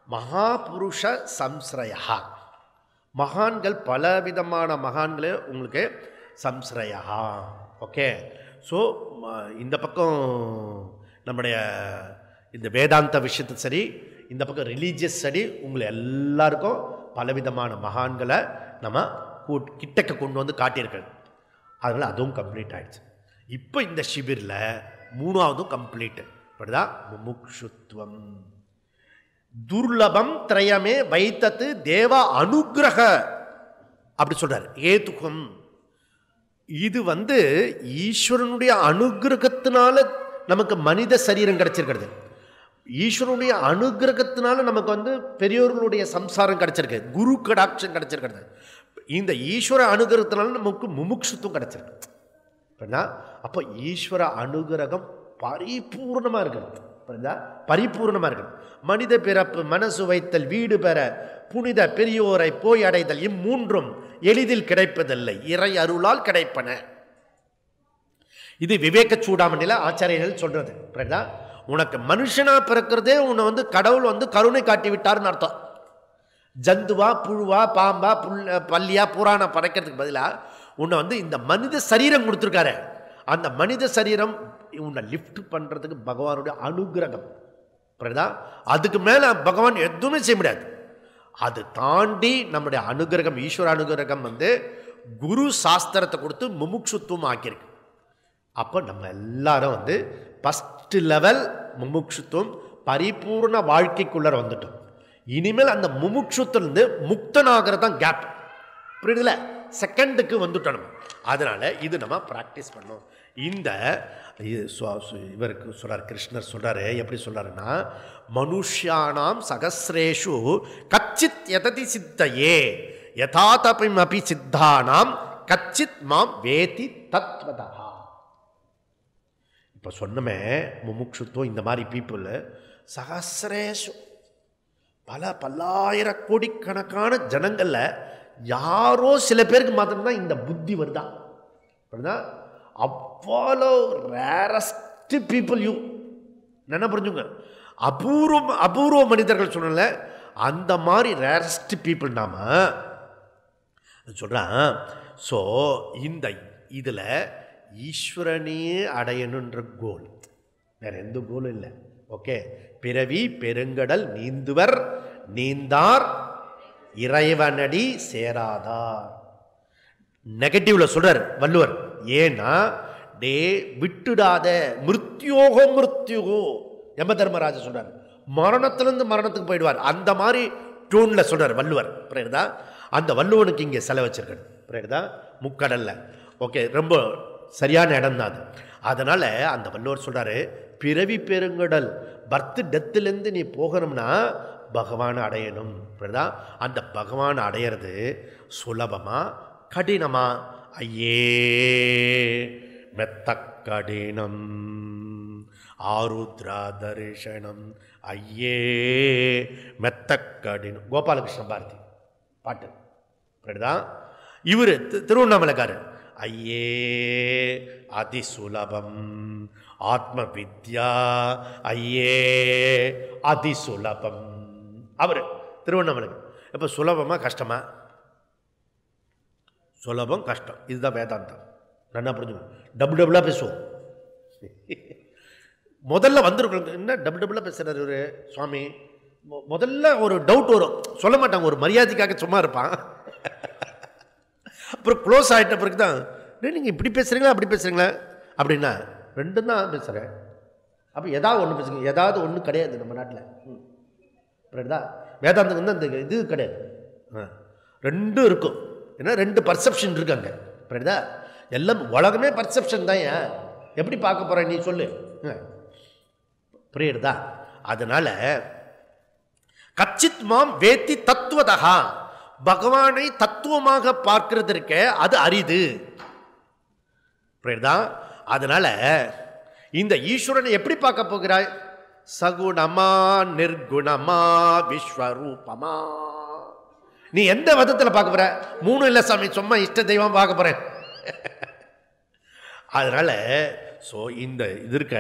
S1: மகாபுருஷ சம்ஸ்ரயா, மகான்கள், பலவிதமான மகான்களே உங்களுக்கு சம்ஸ்ரயா. ஓகே, ஸோ இந்த பக்கம் நம்முடைய இந்த வேதாந்த விஷயத்து சரி, இந்த பக்கம் ரிலீஜியஸ் சரி, உங்களை எல்லாருக்கும் பலவிதமான மகான்களை நம்ம கிட்டக்க கொண்டு வந்து காட்டியிருக்கள். அதனால் அதுவும் கம்ப்ளீட் ஆகிடுச்சு. இப்போ இந்த ஷிபிரில் 3ஆவதும் கம்ப்ளீட்டு. அப்படிதான் முமுக்ஷுத்வம். துர்லபம் திரயமே வைத்தது தேவ அனுகிரக அப்படி சொல்றார். ஏதுகம், இது வந்து ஈஸ்வரனுடைய அனுகிரகத்தினால நமக்கு மனித சரீரம் கிடைச்சிருக்கிறது. ஈஸ்வரனுடைய அனுகிரகத்தினால நமக்கு வந்து பெரியோர்களுடைய சம்சாரம் கிடைச்சிருக்கு, குரு கடாட்சம் கிடைச்சிருக்கிறது. இந்த ஈஸ்வர அனுகிரகத்தினால நமக்கு முமுட்சுத்துவம் கிடைச்சிருக்கு. அப்போ ஈஸ்வர அனுகிரகம் பரிபூர்ணமாக இருக்கிறது. பரிபூர்ணமாக இருக்கிறது. மனித பிறப்பு, மனசு வைத்தல், வீடு பெற, புனித பெரியோரை போய் அடைதல், இம்மூன்றும் எளிதில் கிடைப்பதில்லை, இறை அருளால் கிடைப்பன. இது விவேக சூடாமணியில் ஆச்சாரியர்கள் சொல்றது. உனக்கு மனுஷனா பிறக்கிறதே உன்னை வந்து கடவுள் வந்து கருணை காட்டி விட்டார்னு அர்த்தம். ஜந்துவா, புழுவா, பாம்பா, பல்லியா, புறாணா படைக்கிறதுக்கு பதிலாக உன்னை வந்து இந்த மனித சரீரம் கொடுத்துருக்காரு. அந்த மனித சரீரம் உன்னை லிஃப்ட் பண்ணுறதுக்கு பகவானுடைய அனுகிரகம். அதுக்கு மேலே பகவான் எதுவுமே செய்ய முடியாது. அது தாண்டி நம்முடைய அனுகிரகம், ஈஸ்வர அனுகிரகம் வந்து குரு சாஸ்திரத்தை கொடுத்து முமுட்சுத்துவம் ஆக்கியிருக்கு. அப்போ நம்ம எல்லாரும் வந்து ஃபஸ்ட்டு லெவல் முமுட்சுத்துவம் பரிபூர்ண வாழ்க்கைக்குள்ளே வந்துட்டோம். இனிமேல் அந்த முமுட்சுத்திலிருந்து முக்தனாகிறது தான் கேப். புரியுதுல? செகண்டுக்கு வந்துட்டோம் நம்ம. அதனால் இது நம்ம ப்ராக்டிஸ் பண்ணோம். இந்த இவருக்கு சொல்கிறார், கிருஷ்ணர் சொல்கிறாரு. எப்படி சொல்கிறாருன்னா, மனுஷ்யானாம் சகசிரேஷு கச்சித் யததி சித்தையே யதாதபிம் அபி சித்தானாம் கச்சித் மாம் வேதி தத்வதா. இப்போ சொன்னமே முமுட்சுத்துவம் இந்த மாதிரி பீப்புள் சகசிரேஷு பல்லாயிர கோடிக்கணக்கான ஜனங்கள்ல யாரோ சில பேருக்கு மாத்திரம்தான் இந்த புத்தி வருதா? அவ்வளோ ரேரஸ்ட் பீப்புள். யூ என்ன புரிஞ்சுங்க, அபூர்வ மனிதர்கள் சொன்னல, அந்த மாதிரி ரேரஸ்ட் பீப்புள் நாம சொல்றான். ஸோ இந்த இதில் ஈஸ்வரனையே அடையணுன்ற கோல், வேற எந்த கோலும் இல்லை. ஓகே, பிறவி பெருங்கடல் நீந்துவர் நீந்தார் இறைவனடி சேராதார். நெகட்டிவ்ல சொல்றார் வள்ளுவர். ஏன்னா டே விட்டுடாத, மிருத்யோகோ மிருத்யுகோ, யம தர்மராஜ சொல்றார், மரணத்திலிருந்து மரணத்துக்கு போயிடுவார். அந்த மாதிரி டூன்ல சொல்றார் வள்ளுவர். புரியுதா? அந்த வள்ளுவனுக்கு இங்கே செலவு வச்சிருக்கணும். புரியுதா? முக்கடல்ல. ஓகே, ரொம்ப சரியான இடம் தான் அது. அதனால அந்த வள்ளுவர் சொல்றாரு, பிறவி பெருங்கடல், பர்த் டெத்துலேருந்து நீ போகணும்னா பகவானை அடையணும். புரியுதா? அந்த பகவானை அடையிறது சுலபமா கடினமா? ஐயே மெத்த கடினம் ஆருத்ரா தரிசனம், ஐயே மெத்த கடினம். கோபாலகிருஷ்ண பாரதி பாட்டு. புரியுதா? இவர் திருவண்ணாமலைக்காரர். ஐயே அதிசுலபம் ஆத்ம வித்யா, ஐயே அதிசுலபம். அவர் திருவண்ணாமலை. இப்போ சுலபமா கஷ்டமா? சுலபம் கஷ்டம், இதுதான் வேதாந்தம். நல்லா புரிஞ்சுக்கணும். டபுளாக பேசுவோம். முதல்ல வந்துருக்கோம். என்ன டபுளாக பேசுகிறார் இவர் சுவாமி? முதல்ல ஒரு டவுட் வரும், சொல்ல மாட்டாங்க, ஒரு மரியாதைக்காக சும்மா இருப்பான். அப்புறம் க்ளோஸ் ஆகிட்ட பிறகு தான், நீங்கள் இப்படி பேசுகிறீங்களா அப்படி பேசுகிறீங்களா அப்படின்னா, ரெண்டும் தான் பேசுகிறேன். அப்போ ஏதாவது ஒன்று பேசுங்க, ஏதாவது ஒன்று கிடையாது நம்ம நாட்டில். புரியுதா? வேதாந்தம் வந்து அந்த இது கிடையாது, ரெண்டும் இருக்கும். ஏன்னா ரெண்டு பர்செப்ஷன் இருக்காங்க. புரியுதா? எல்லாம் உலகமே பர்செப்ஷன் தான். எப்படி பார்க்க போகிற நீ சொல்லு. புரியுதா? அதனால கச்சித் மாம் வேத்தி தத்துவதா, பகவானை தத்துவமாக பார்க்கிறதுக்கு அது அரிது. புரியுதா? அதனால இந்த ஈஸ்வரனை எப்படி பார்க்க போகிறாய்? சகுணமா நிர்குணமா விஸ்வரூபமா. நீ எந்த விதத்தில் பார்க்க போற? மூணு இல்லை சாமி, சும்மா இஷ்ட தெய்வம் பார்க்க போறேன். அதனால ஸோ இந்த இது இருக்க,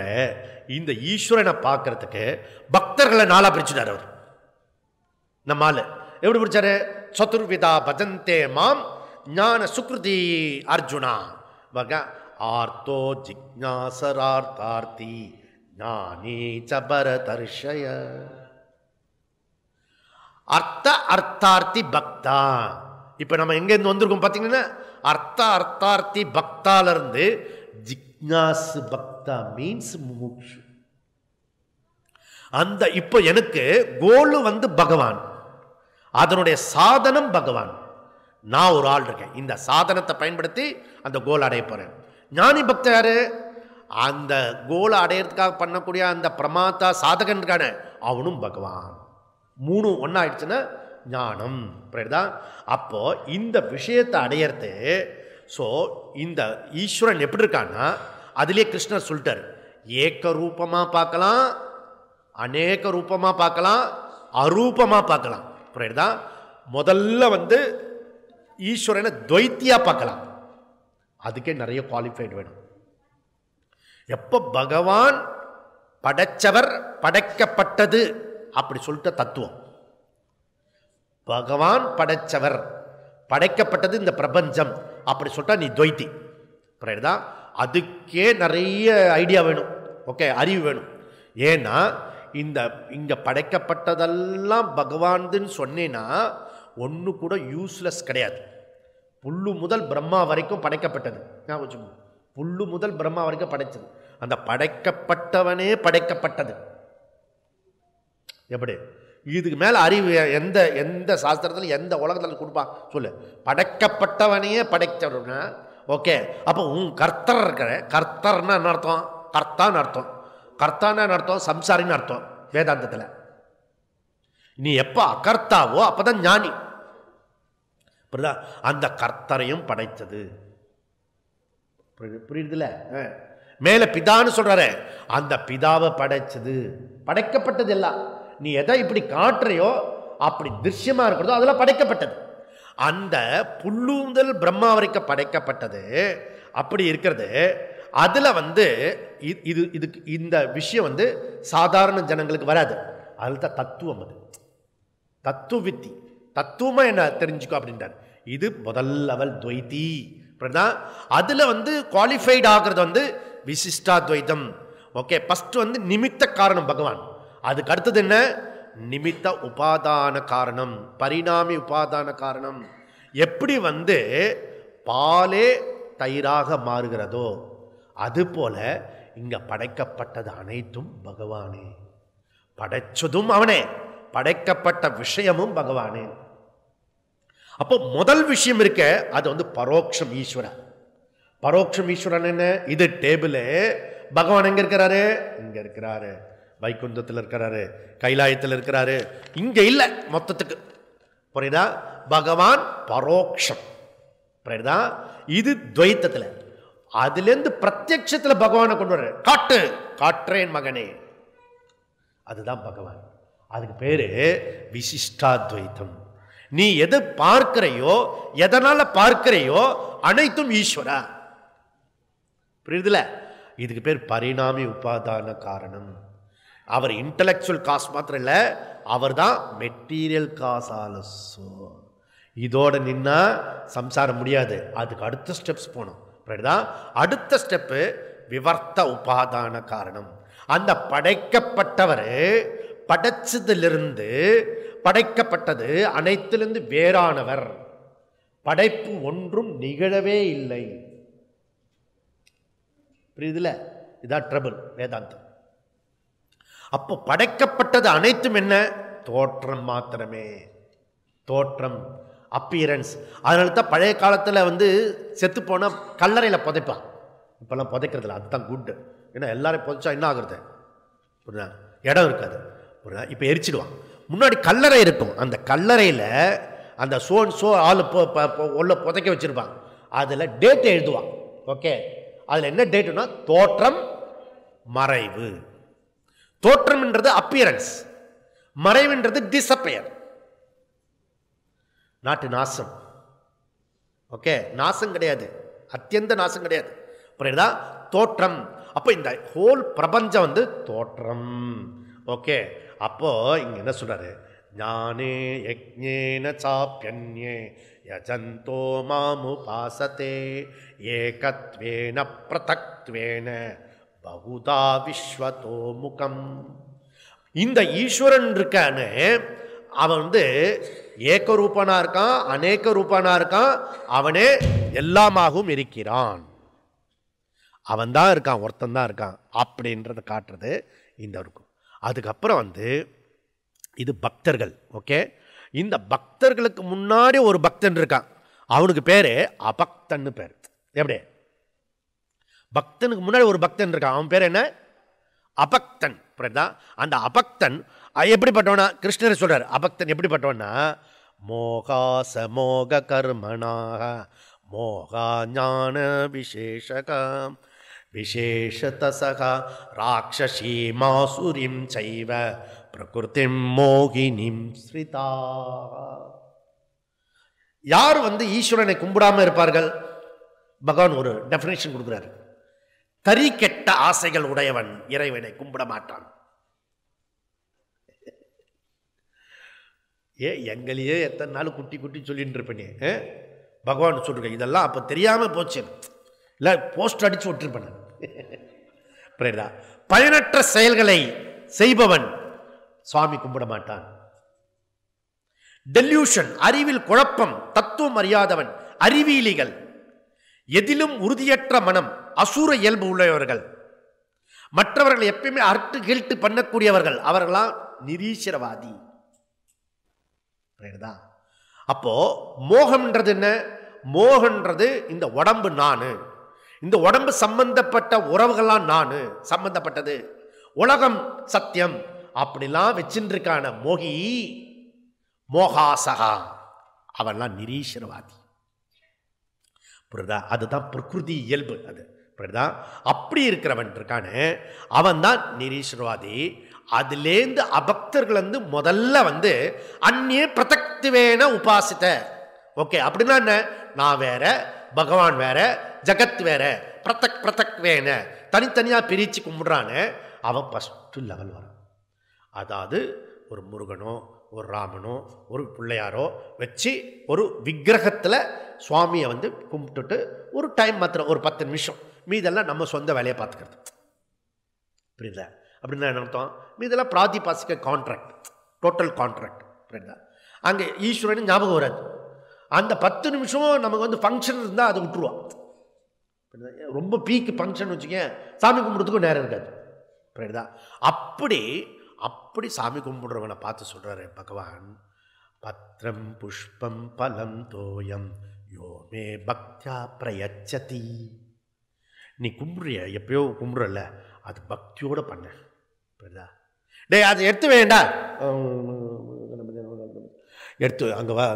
S1: இந்த ஈஸ்வரனை பார்க்கறதுக்கு பக்தர்களை நாளா பிரிச்சுட்டார் அவர். நம்மால எப்படி பிடிச்சாரு? சதுர்விதா பஜந்தே மாம் ஞான சுக்ருதி அர்ஜுனா வக ஆர்த்தோ ஜிக்ஞாசரார்த்தார்த்தி ஞானே சபரதர்ஷய. அர்த்த அர்த்தார்த்தி பக்தா. இப்போ நம்ம எங்கேருந்து வந்திருக்கோம் பார்த்தீங்கன்னா, அர்த்த அர்த்தார்த்தி பக்தாலிருந்து ஜிக்ஞாசு பக்தா மீன்ஸ் முமுட்சு. அந்த இப்போ எனக்கு கோல் வந்து பகவான், அதனுடைய சாதனம் பகவான். நான் ஒரு ஆள் இருக்கேன், இந்த சாதனத்தை பயன்படுத்தி அந்த கோல் அடைய போறேன். ஞானி பக்த யாரு? அந்த கோலை அடையிறதுக்காக பண்ணக்கூடிய அந்த பிரமாத்தா சாதகன் இருக்கான, அவனும் பகவான். மூணு ஒன்னாயிடுச்சுன்னா ஞானம். புரியுதா? அப்போ இந்த விஷயத்தை அடையிறது. ஸோ இந்த ஈஸ்வரன் எப்படி இருக்கான்னா, அதுலேயே கிருஷ்ணர் சொல்லிட்டார், ஏக்க ரூபமாக பார்க்கலாம், அநேக ரூபமாக பார்க்கலாம், அரூபமாக பார்க்கலாம். புரியுதா? முதல்ல வந்து ஈஸ்வரனை துவைத்தியா பார்க்கலாம். அதுக்கே நிறைய குவாலிஃபைடு வேணும். எப்போ பகவான் படைச்சவர் படைக்கப்பட்டது அப்படி சொல்லிட்ட தத்துவம், பகவான் படைச்சவர் படைக்கப்பட்டது இந்த பிரபஞ்சம் அப்படி சொல்லிட்டா நீ துவைத்தி. புரியுதா? அதுக்கே நிறைய ஐடியா வேணும். ஓகே, அறிவு வேணும். ஏன்னா இந்த இங்கே படைக்கப்பட்டதெல்லாம் பகவான்துன்னு சொன்னேன்னா ஒன்று கூட யூஸ்லெஸ் கிடையாது. புல்லு முதல் பிரம்மா வரைக்கும் படைக்கப்பட்டது. புல்லு முதல் பிரம்மா வரைக்கும் படைச்சது. அந்த படைக்கப்பட்டவனே படைக்கப்பட்டது. எப்படி? இதுக்கு மேலே அறிவு எந்த எந்த சாஸ்திரத்தில் எந்த உலகத்தில் கொடுப்பா சொல்லு? படைக்கப்பட்டவனையே படைச்சவனா. ஓகே, அப்போ உன் கர்த்தர் இருக்கிற, கர்த்தர்னா என்ன அர்த்தம்? கர்த்தான்னு அர்த்தம். கர்த்தான்னு அர்த்தம் சம்சாரின்னு அர்த்தம் வேதாந்தத்தில். நீ எப்போ அகர்த்தாவோ அப்போதான் ஞானி. புரியுதா? அந்த கர்த்தரையும் படைத்தது. புரியுதுல? மேல பிதான்னு சொல்றாரு, அந்த பிதாவை படைச்சது, படைக்கப்பட்டது எல்லாம். நீ எதை இப்படி காட்டுறையோ அப்படி திருஷ்யமா இருக்கிறதோ அதெல்லாம் படைக்கப்பட்டது. அந்த புல்லூந்தல் பிரம்மா வரைக்கும் படைக்கப்பட்டது அப்படி இருக்கிறது. அதுல இதுக்கு இந்த விஷயம் சாதாரண ஜனங்களுக்கு வராது. அதுல தான் தத்துவம், அது தத்துவ வித்தி. தத்துவமா என்ன தெரிஞ்சுக்கோ அப்படின்றார். இது முதல் லெவல் துவைதி. அதுல குவாலிஃபைட் ஆகிறது விசிஷ்டாத்வைதம். ஓகே, ஃபர்ஸ்ட் நிமித்த காரணம் பகவான். அதுக்கு அடுத்தது என்ன? நிமித்த உபாதான காரணம், பரிணாமி உபாதான காரணம். எப்படி பாலே தயிராக மாறுகிறதோ அதுபோல இங்க படைக்கப்பட்டது அனைத்தும் பகவானே. படைச்சதும் அவனே, படைக்கப்பட்ட விஷயமும் பகவானே. அப்போ முதல் விஷயம் இருக்க அது பரோட்சம் ஈஸ்வரன். பரோட்சம் ஈஸ்வரன் என்ன? இது டேபிள். பகவான் எங்க இருக்கிறாரு? இங்க இருக்கிறாரு. வைகுந்தத்தில் இருக்கிறாரு, கைலாயத்தில் இருக்கிறாரு. இங்க இல்லை மொத்தத்துக்கு. புரியுதா? பகவான் பரோட்சம். புரியுதா? இது துவைத்தத்தில். அதுல இருந்து பிரத்யட்சத்தில் பகவானை கொண்டு வர காட்டு, காற்றேன் மகனே, அதுதான் பகவான். அதுக்கு பேரு விசிஷ்டாத்வைத்தம். நீ எது பார்க்கிறையோ, எதனால பார்க்கிறையோ அனைத்தும் ஈஸ்வரா. புரியுதுல? இதுக்கு பேர் பரிணாமி உபாதான காரணம். அவர் இன்டலெக்சுவல் காஸ் மாத்திரம் இல்லை, அவர் தான் மெட்டீரியல் காஸ் ஆல்சோ. இதோட நின்னா சம்சாரம் முடியாது. அதுக்கு அடுத்த ஸ்டெப்ஸ் போகணும். புரியுதா? அடுத்த ஸ்டெப்பு விவர்த்த உபாதான காரணம். அந்த படைக்கப்பட்டவர் படைச்சதிலிருந்து, படைக்கப்பட்டது அனைத்திலிருந்து வேறானவர். படைப்பு ஒன்றும் நிகழவே இல்லை. புரியுதுல? இதான் ட்ரபிள் வேதாந்தம். அப்போ படைக்கப்பட்டது அனைத்தும் என்ன? தோற்றம் மாத்திரமே. தோற்றம், அப்பியரன்ஸ். அதனால தான் பழைய காலத்தில் செத்து போனால் கல்லறையில் புதைப்பான். இப்போல்லாம் புதைக்கிறதில்ல. அதுதான் குட்டு. ஏன்னா எல்லாரும் புதைச்சா என்ன ஆகுறது? புரியுதா? இடம் இருக்காது. புரியுதா? இப்போ எரிச்சிடுவான். முன்னாடி கல்லறை இருக்கும். அந்த கல்லறையில் அந்த ஆள் உள்ள புதைக்க வச்சிருப்பான். அதில் டேட் எழுதுவான். ஓகே, அதில் என்ன டேட்டுனா தோற்றம், மறைவு. தோற்றம்ன்றது அப்பியரன்ஸ், மறைவுன்றது டிஸப்பியர். நாட்டு நாசம். ஓகே, நாசம் கிடையாது, அத்தியந்த நாசம் கிடையாது. புரியுதா? தோற்றம். அப்போ இந்த ஹோல் பிரபஞ்சம் தோற்றம். ஓகே, அப்போ இங்க என்ன சொல்றாரு? ஞானே யஜ்ஞேன சாப்யன்யே யஜந்தோ மாமுபாசதே ஏகத்வேன பிரதக்த்வேன பகுதா விஸ்வதோ முகம். இந்த ஈஸ்வரன் இருக்கானே, அவன் ஏகரூபனா இருக்கான், அநேக ரூபனா இருக்கான். அவனே எல்லாமாகவும் இருக்கிறான். அவன் தான் இருக்கான், ஒருத்தன் தான் இருக்கான் அப்படின்றத காட்டுறது இந்த இருக்கும். அதுக்கப்புறம் இது பக்தர்கள். ஓகே, இந்த பக்தர்களுக்கு முன்னாடி ஒரு பக்தன் இருக்கான். அவனுக்கு பேரு அபக்தன்னு பேர். எப்படி? பக்தனுக்கு முன்னாடி ஒரு பக்தன் இருக்கான். அவன் பேர் என்ன? அபக்தன். புரியுதா? அந்த அபக்தன் எப்படிப்பட்டவனா? கிருஷ்ணர் சொல்றார் அபக்தன் எப்படிப்பட்டவனா? மோகாச மோக கர்மணாக மோகா ஞான விசேஷகம் விசேஷதசக ராட்சசி மாசுரிம் சைவ பிரகிருதிம் மோகினிம் ஸ்ரிதா. யார் ஈஸ்வரனை கும்பிடாம இருப்பார்கள்? பகவான் ஒரு டெஃபினேஷன் கொடுக்கிறார். தறி கெட்ட ஆசைகள் உடையவன் இறைவனை கும்பிட மாட்டான். எங்களையே எத்தனை நாள் குட்டி குட்டி சொல்லிட்டு இருப்பேனே. பகவான் சொல்றேன் இதெல்லாம் அப்ப தெரியாம போச்சு, இல்ல போஸ்ட் அடிச்சு விட்டுருப்பேன். புரியுதா? பயனற்ற செயல்களை செய்பவன் சுவாமி கும்பிட மாட்டான். டெல்யூஷன், அறிவில் குழப்பம், தத்துவம் அறியாதவன், அறிவியலிகள், எதிலும் உறுதியற்ற மனம், அசூர இயல்பு உள்ளவர்கள், மற்றவர்கள் எப்பயுமே அர்ட்டு கீழ்ட்டு பண்ணக்கூடியவர்கள், அவர்களாம் நிரீஸ்வரவாதி. அப்போ மோகம்ன்றது என்ன? மோகன்றது இந்த உடம்பு நானு, இந்த உடம்பு சம்பந்தப்பட்ட உறவுகள்லாம் நானு சம்பந்தப்பட்டது, உலகம் சத்தியம் அப்படிலாம் வச்சிருக்கான மோகி மோகாசகா, அவன்லாம் நிரீஸ்வரவாதி. புரியுதா? அதுதான் பிரகிருதி இயல்பு. அது புரியுதா? அப்படி இருக்கிறவன் இருக்கானே அவன் தான் நிரீஸ்வரவாதி. அதுலேருந்து அபக்தர்கள் வந்து முதல்ல வந்து அந்நிய பிரதக்திவேன உபாசித்த. ஓகே, அப்படின்னா என்ன? நான் வேற, பகவான் வேற, ஜகத் வேற, பிரதக் வேண தனித்தனியாக பிரித்து கும்பிடுறான்னு அவன் ஃபஸ்ட்டு லெவல் வரான். அதாவது ஒரு முருகனோ ஒரு ராமனோ ஒரு பிள்ளையாரோ வச்சு ஒரு விக்கிரகத்தில் சுவாமியை வந்து கும்பிட்டுட்டு ஒரு டைம் மாத்திரம் ஒரு 10 நிமிஷம், மீதெல்லாம் நம்ம சொந்த வேலையை பார்த்துக்கிறது. புரியுதா? அப்படின்னா என்ன அர்த்தம்? மீதெல்லாம் பிராதிபாசிக்க கான்ட்ராக்ட், டோட்டல் கான்ட்ராக்ட். புரியுதா? அங்கே ஈஸ்வரன் ஞாபகம் வராது. அந்த 10 நிமிஷம் நமக்கு வந்து ஃபங்க்ஷன் இருந்தால் அதை விட்டுருவான். ரொம்ப பீக்கு ஃபங்க்ஷன் வச்சுக்கேன், சாமி கும்பிட்றதுக்கும் நேரம் இருக்காது. புரியுதா? அப்படி சாமி கும்பிடுறவனை பார்த்து சொல்கிறாரு பகவான், பத்திரம் புஷ்பம் பலம் தோயம் யோமே பக்தியா பிரயச்சதி. நீ கும்பிடுறிய, எப்பயோ கும்பிட்றல, அது பக்தியோடு பண்ண. புரியுதா? டே அதை எடுத்து வேண்டாம், எடுத்து அங்கே வா,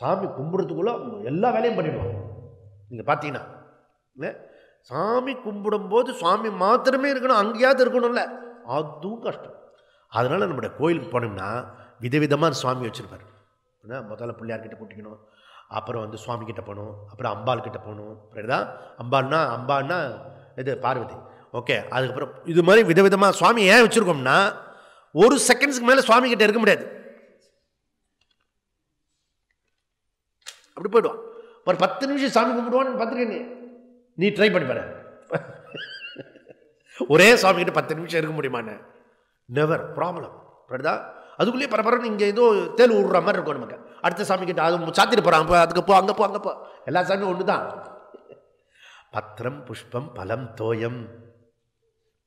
S1: சாமி கும்பிட்றதுக்குள்ள எல்லா வேலையும் பண்ணிடுவான். நீங்கள் பார்த்தீங்கன்னா சாமி கும்பிடும்போது சுவாமி மாத்திரமே இருக்கணும், அங்கேயாவது இருக்கணும்ல, அதுவும் கஷ்டம். அதனால் நம்முடைய கோயிலுக்கு போனோம்னா விதவிதமாக சுவாமி வச்சுருப்பார். முதல்ல பிள்ளையார்கிட்ட கூட்டிக்கணும், அப்புறம் வந்து சுவாமி கிட்ட போகணும், அப்புறம் அம்பாள் கிட்ட போகணும். புரியுதா? அம்பாள்னா இது பார்வதி. ஓகே, அதுக்கப்புறம் இது மாதிரி விதவிதமாக சுவாமி ஏன் வச்சுருக்கோம்னா, ஒரு செகண்ட்ஸுக்கு மேலே சுவாமி கிட்ட இருக்க முடியாது. அப்படி போயிடுவான். ஒரு 10 நிமிஷம் சாமி கும்பிடுவான்னு பார்த்துருக்கேன். நீ ட்ரை பண்ணி பாரு, ஒரே சுவாமி கிட்ட 10 நிமிஷம் இருக்க முடியுமான்னு? Never, problem. புரியுதா? அதுக்குள்ளேயே பரபரன்னு இங்கே ஏதோ தேல் விடுற மாதிரி இருக்கும் நமக்கு. அடுத்த சாமி கிட்ட அது சாத்திட்டு போகிறான், அதுக்கு போ, அங்கே போ. எல்லா சாமியும் ஒன்று தான். பத்திரம் புஷ்பம் பலம் தோயம்,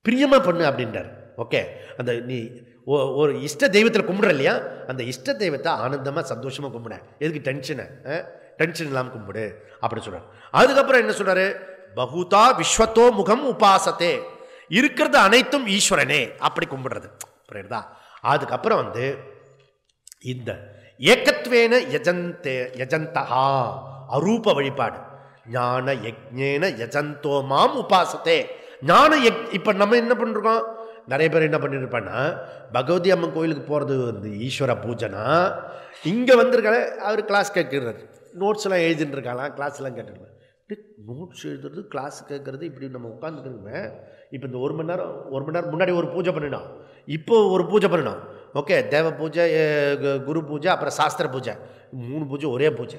S1: பிரியமாக பண்ணு அப்படின்றார். ஓகே, அந்த நீ ஒரு இஷ்ட தெய்வத்தில் கும்பிட்ற இல்லையா, அந்த இஷ்ட தெய்வத்தை ஆனந்தமாக சந்தோஷமாக கும்பிட, எதுக்கு டென்ஷன் இல்லாமல் கும்பிடு அப்படின்னு சொல்கிறார். அதுக்கப்புறம் என்ன சொல்கிறாரு? பகுதா விஸ்வத்தோ முகம் உபாசத்தே, இருக்கிறது அனைத்தும் ஈஸ்வரனே அப்படி கும்பிடுறது. புரியுதா? அதுக்கப்புறம் வந்து இந்த ஏகத்வேன யஜந்தா அரூப வழிபாடு, ஞான யஜ்ஞேன யஜந்தோ மாம் உபாசத்தே. இப்போ நம்ம என்ன பண்ணிருக்கோம், நிறைய பேர் என்ன பண்ணிருப்பான்னா, பகவதி அம்மன் கோயிலுக்கு போகிறது வந்து ஈஸ்வர பூஜைனா, இங்கே வந்திருக்காங்க அவர் கிளாஸ் கேட்குறாரு, நோட்ஸ்லாம் எழுதிட்டு இருக்காங்களா, கிளாஸ்லாம் கேட்டுருக்கேன். நோட்ஸ் எழுதுறது, கிளாஸ் கேட்குறது, இப்படி நம்ம உட்காந்துக்கிறோமே. இப்போ இந்த 1 மணி நேரம் முன்னாடி ஒரு பூஜை பண்ணினோம், இப்போ ஒரு பூஜை பண்ணினோம். ஓகே, தேவ பூஜை, குரு பூஜை, அப்புறம் சாஸ்திர பூஜை, 3 பூஜை ஒரே பூஜை,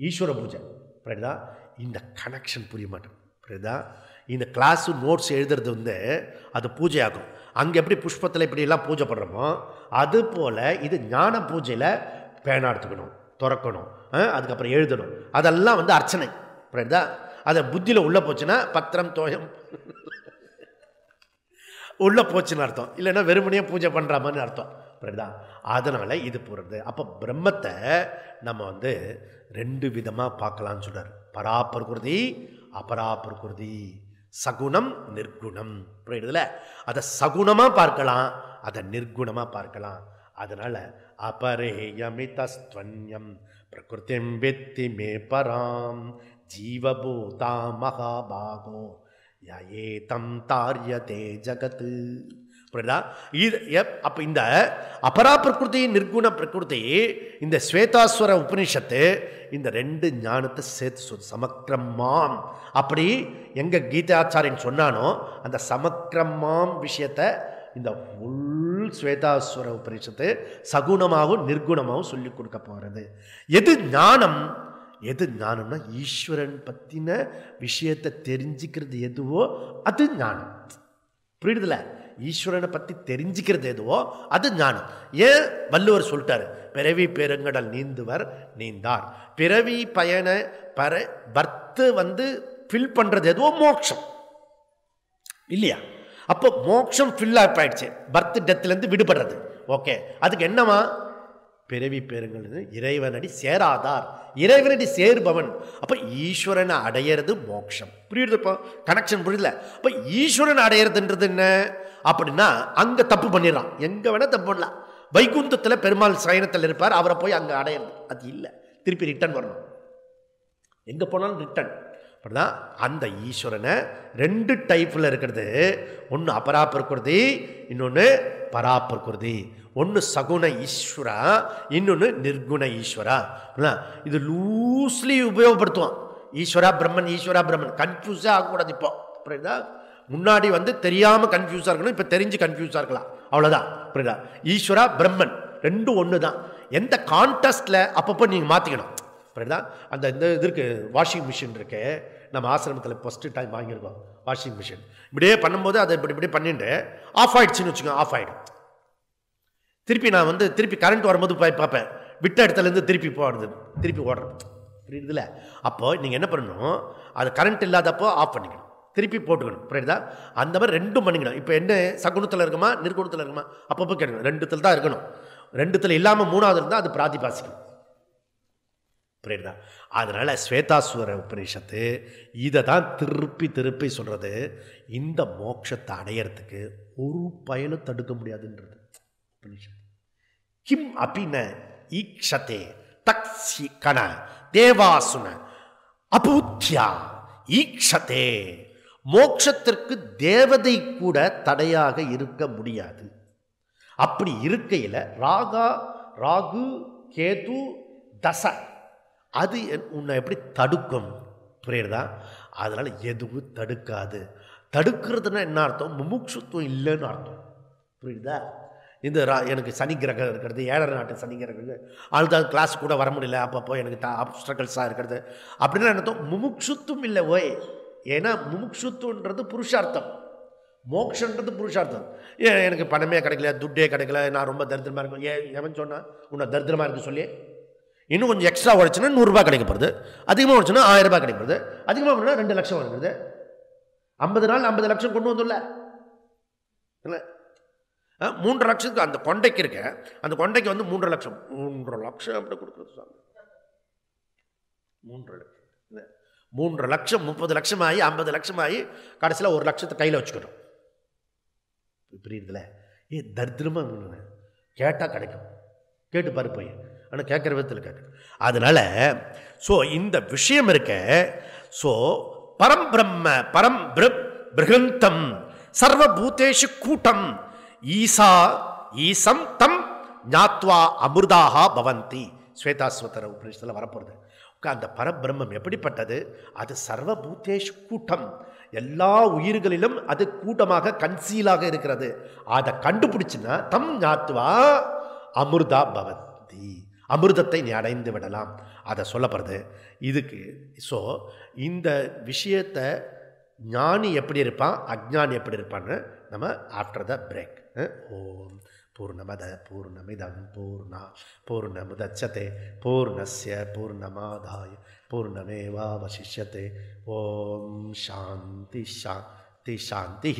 S1: ஈஸ்வர பூஜை. புரியுதா? இந்த கனெக்ஷன் புரிய மாட்டேன். புரியுதா? இந்த கிளாஸு நோட்ஸ் எழுதுறது வந்து அது பூஜை ஆகும். அங்கே எப்படி புஷ்பத்தில் இப்படியெல்லாம் பூஜை பண்ணுறோமோ, அதுபோல் இது ஞான பூஜையில் பேனா எடுத்துக்கணும், திறக்கணும், அதுக்கப்புறம் எழுதணும், அதெல்லாம் வந்து அர்ச்சனை. புரியுதா? அதை புத்தியில் உள்ளே போச்சுன்னா பத்திரம் தோயம் உள்ளே போச்சுன்னு அர்த்தம், இல்லைன்னா வெறுமனையே பூஜை பண்ணுற மாதிரி அர்த்தம். புரியுதா? அதனால் இது போகிறது. அப்போ பிரம்மத்தை நம்ம வந்து 2 விதமாக பார்க்கலான்னு சொல்கிறார். பராபிரகிருதி அபராபிரகிருதி, சகுணம் நிர்குணம். புரியுதுல? அதை சகுணமாக பார்க்கலாம், அதை நிர்குணமாக பார்க்கலாம். அதனால் அபரேயமிதஸ்த்வன்யம் பிரகிருதிம் வெத்தி மே பராம் ஜீவபூதா மகாபாகோ யேதம் தாரியதே ஜகத்து. புரியுதா? இது அப்போ இந்த அபரா பிரகிருதி நிர்குண பிரகிருதி, இந்த ஸ்வேதாஸ்வர உபனிஷத்து இந்த 2 ஞானத்தை சேர்த்து சமக்கிரமாம். அப்படி எங்கள் கீதாச்சாரியன் சொன்னானோ அந்த சமக்கிரமாம் விஷயத்தை இந்த ஃபுல் ஸ்வேதாஸ்வர உபனிஷத்து சகுணமாகவும் நிர்குணமாகவும் சொல்லிக் கொடுக்க போகிறது. எது ஞானம்? எது ஞானம்னா ஈஸ்வரன் பற்றின விஷயத்தை தெரிஞ்சுக்கிறது எதுவோ அது ஞானம். புரியுதுல? ஈஸ்வரனை பற்றி தெரிஞ்சுக்கிறது எதுவோ அது ஞானம். ஏன் வள்ளுவர் சொல்லிட்டாரு, பிறவி பெருங்கடல் நீந்துவர் நீந்தார். பிறவி பயண பர்த்து வந்து ஃபில் பண்ணுறது எதுவோ மோட்சம் இல்லையா? அப்போ மோட்சம் ஃபில் அப் ஆயிடுச்சு, பர்த் டெத்துலேருந்து விடுபடுறது. ஓகே, அதுக்கு என்னவா? பிறவி பெருங்கடல் இறைவனடி சேராதார், இறைவனடி சேர்பவன். அப்போ ஈஸ்வரனை அடையிறது மோட்சம். புரியுது? இப்போ கனெக்ஷன் புரியுதுல? அப்போ ஈஸ்வரனை அடையிறதுன்றது என்ன அப்படின்னா, அங்கே தப்பு பண்ணிடலாம், எங்கே வேணால் தப்பு பண்ணலாம். வைகுந்தத்தில் பெருமாள் சயனத்தில் இருப்பார், அவரை போய் அங்கே அடையிறது அது இல்லை, திருப்பி ரிட்டர்ன் வரணும். எங்கே போனாலும் ரிட்டர்ன். அப்படிதான் அந்த ஈஸ்வரனை 2 டைப்பில் இருக்கிறது. ஒன்று அபரா பிரகிருதி, இன்னொன்று பரா பிரகிருதி. ஒன்று சகுண ஈஸ்வரா, இன்னொன்று நிர்குண ஈஸ்வரா. இது லூஸ்லி உபயோகப்படுத்துவான். ஈஸ்வரா பிரம்மன், ஈஸ்வரா பிரம்மன் கன்ஃபியூஸே ஆகக்கூடாது. இப்போ புரியுதா? முன்னாடி தெரியாமல் கன்ஃபியூஸாக இருக்கணும், இப்போ தெரிஞ்சு கன்ஃபியூஸாக இருக்கலாம், அவ்வளோதான். புரியுதா? ஈஸ்வரா பிரம்மன் ரெண்டும் ஒன்று தான். எந்த கான்டெஸ்ட்டில் அப்பப்போ நீங்கள் மாற்றிக்கணும். புரியுதா? அந்த இந்த இது இருக்குது, வாஷிங் மிஷின் இருக்கு. நம்ம ஆசிரமத்தில் ஃபஸ்ட்டு டைம் வாங்கியிருக்கோம் வாஷிங் மிஷின். இப்படியே பண்ணும்போது அதை இப்படி பண்ணிட்டு ஆஃப் ஆகிடுச்சின்னு வச்சுக்கோங்க, ஆஃப் ஆகிடும். திருப்பி நான் திருப்பி கரண்ட் வரும்போது போய் பார்ப்பேன், விட்ட இடத்துலேருந்து திருப்பி போடுறது, திருப்பி ஓடுறது. புரியுதுல? அப்போ நீங்கள் என்ன பண்ணணும், அது கரண்ட் இல்லாதப்போ ஆஃப் பண்ணிக்கணும், திருப்பி போட்டுக்கணும். புரியுதா? அந்த மாதிரி 2 பண்ணிக்கணும். இப்போ என்ன சகுனத்தில் இருக்குமா நிர்குணத்தில் இருக்குமா அப்பப்போ கேட்கணும். 2த்தில் தான் இருக்கணும். 2த்தில் இல்லாமல் 3வது இருந்தால் அது பிராதிபாசிக்கும். புரியுதா? அதனால் ஸ்வேதாஸ்வர உபநிஷத்து இதை தான் திருப்பி திருப்பி சொல்கிறது. இந்த மோட்சத்தை அடையிறதுக்கு ஒரு பயனும் தடுக்க முடியாதுன்றது உபநிஷத்து. கிம் அபின ஈக்ஷதே தக்ஷி கண தேவாசுன அபூத்யா ஈக்ஷதே. மோட்சத்திற்கு தேவதை கூட தடையாக இருக்க முடியாது. அப்படி இருக்கையில் ராகு கேது தச அது உன்னை எப்படி தடுக்கும்? புரியுறதா? அதனால் எதுவும் தடுக்காது. தடுக்கிறதுனா என்ன அர்த்தம்? முமுட்சுத்துவம் இல்லைன்னு அர்த்தம். புரியுதா? இந்த எனக்கு சனி கிரகம் இருக்கிறது, 7 நாட்டு சனி கிரகம், அதுதான் கிளாஸ் கூட வர முடியல, அப்பப்போ எனக்கு ஆப்ஸ்ட்ரகல்ஸாக இருக்கிறது அப்படின்னா என்ன அர்த்தம்? முமுட்சுத்துவம் இல்லை ஓய். ஏன்னா முமுட்சுத்துவன்றது புருஷார்த்தம், மோக்ஷன்றது புருஷார்த்தம். எனக்கு பணமே கிடைக்கல, துட்டே கிடைக்கல, நான் ரொம்ப தரித்திரமாக இருக்கும். எவன் சொன்னால் உன்னை தரித்திரமாக இருக்கு சொல்லி? இன்னும் கொஞ்சம் எக்ஸ்ட்ரா உழைச்சுன்னா 100 ரூபாய் கிடைக்கப்படுது, அதிகமாக உழைச்சுன்னா 1000 ரூபாய் கிடைக்கப்படுது, அதிகமாக பண்ணால் 2 லட்சம் வருது. 50 நாள் 50 லட்சம் கொண்டு வந்துடல இல்லை? 3 லட்சத்துக்கு அந்த கொண்டைக்கு இருக்க, அந்த கொண்டைக்கு 3 லட்சம் 3 லட்சம் அப்படி கொடுக்குறது சாமி. 3 லட்சம் 3 லட்சம் 30 லட்சம் ஆகி 50 லட்சம் ஆகி கடைசியில் 1 லட்சத்தை கையில் வச்சுக்கணும். புரியுதுல? தரித்திரமாக கேட்டால் கிடைக்கும், கேட்டு பாரு போய். ஆனால் கேட்குற விதத்தில் கேட்குறேன். அதனால் இந்த விஷயம் இருக்க, பரம் பிரம்ம பரம் பிருகந்தம் சர்வபூதேஷு கூட்டம் ஈசம் தம் ஞாத்வா அமிர்தாக பவந்தி. ஸ்வேதாஸ்வதர உபநிஷத்தில் வரப்போகிறது. அந்த பரபிரம்மம் எப்படிப்பட்டது? அது சர்வபூதேஷு கூட்டம், எல்லா உயிர்களிலும் அது கூட்டமாக கன்சீலாக இருக்கிறது. அதை கண்டுபிடிச்சுன்னா தம் ஞாத்வா அமிர்தா பவந்தி, அமிர்தத்தை நீ அடைந்து விடலாம். அதை சொல்லப்படுறது இதுக்கு. இந்த விஷயத்தை ஞானி எப்படி இருப்பான், அஜ்ஞானி எப்படி இருப்பான்னு நம்ம ஆஃப்டர் த பிரேக். ஓம் பூர்ணமத பூர்ணமிதம் பூர்ணமுதச்யதே பூர்ணஸ்ய பூர்ணமாதாய பூர்ணமேவாவசிஷ்யதே. ஓம் சாந்தி சாந்தி சாந்தி.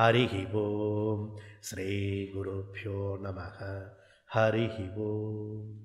S1: ஹரி ஓம். ஸ்ரீ குருப்யோ நமः. ஹரி ஓம்.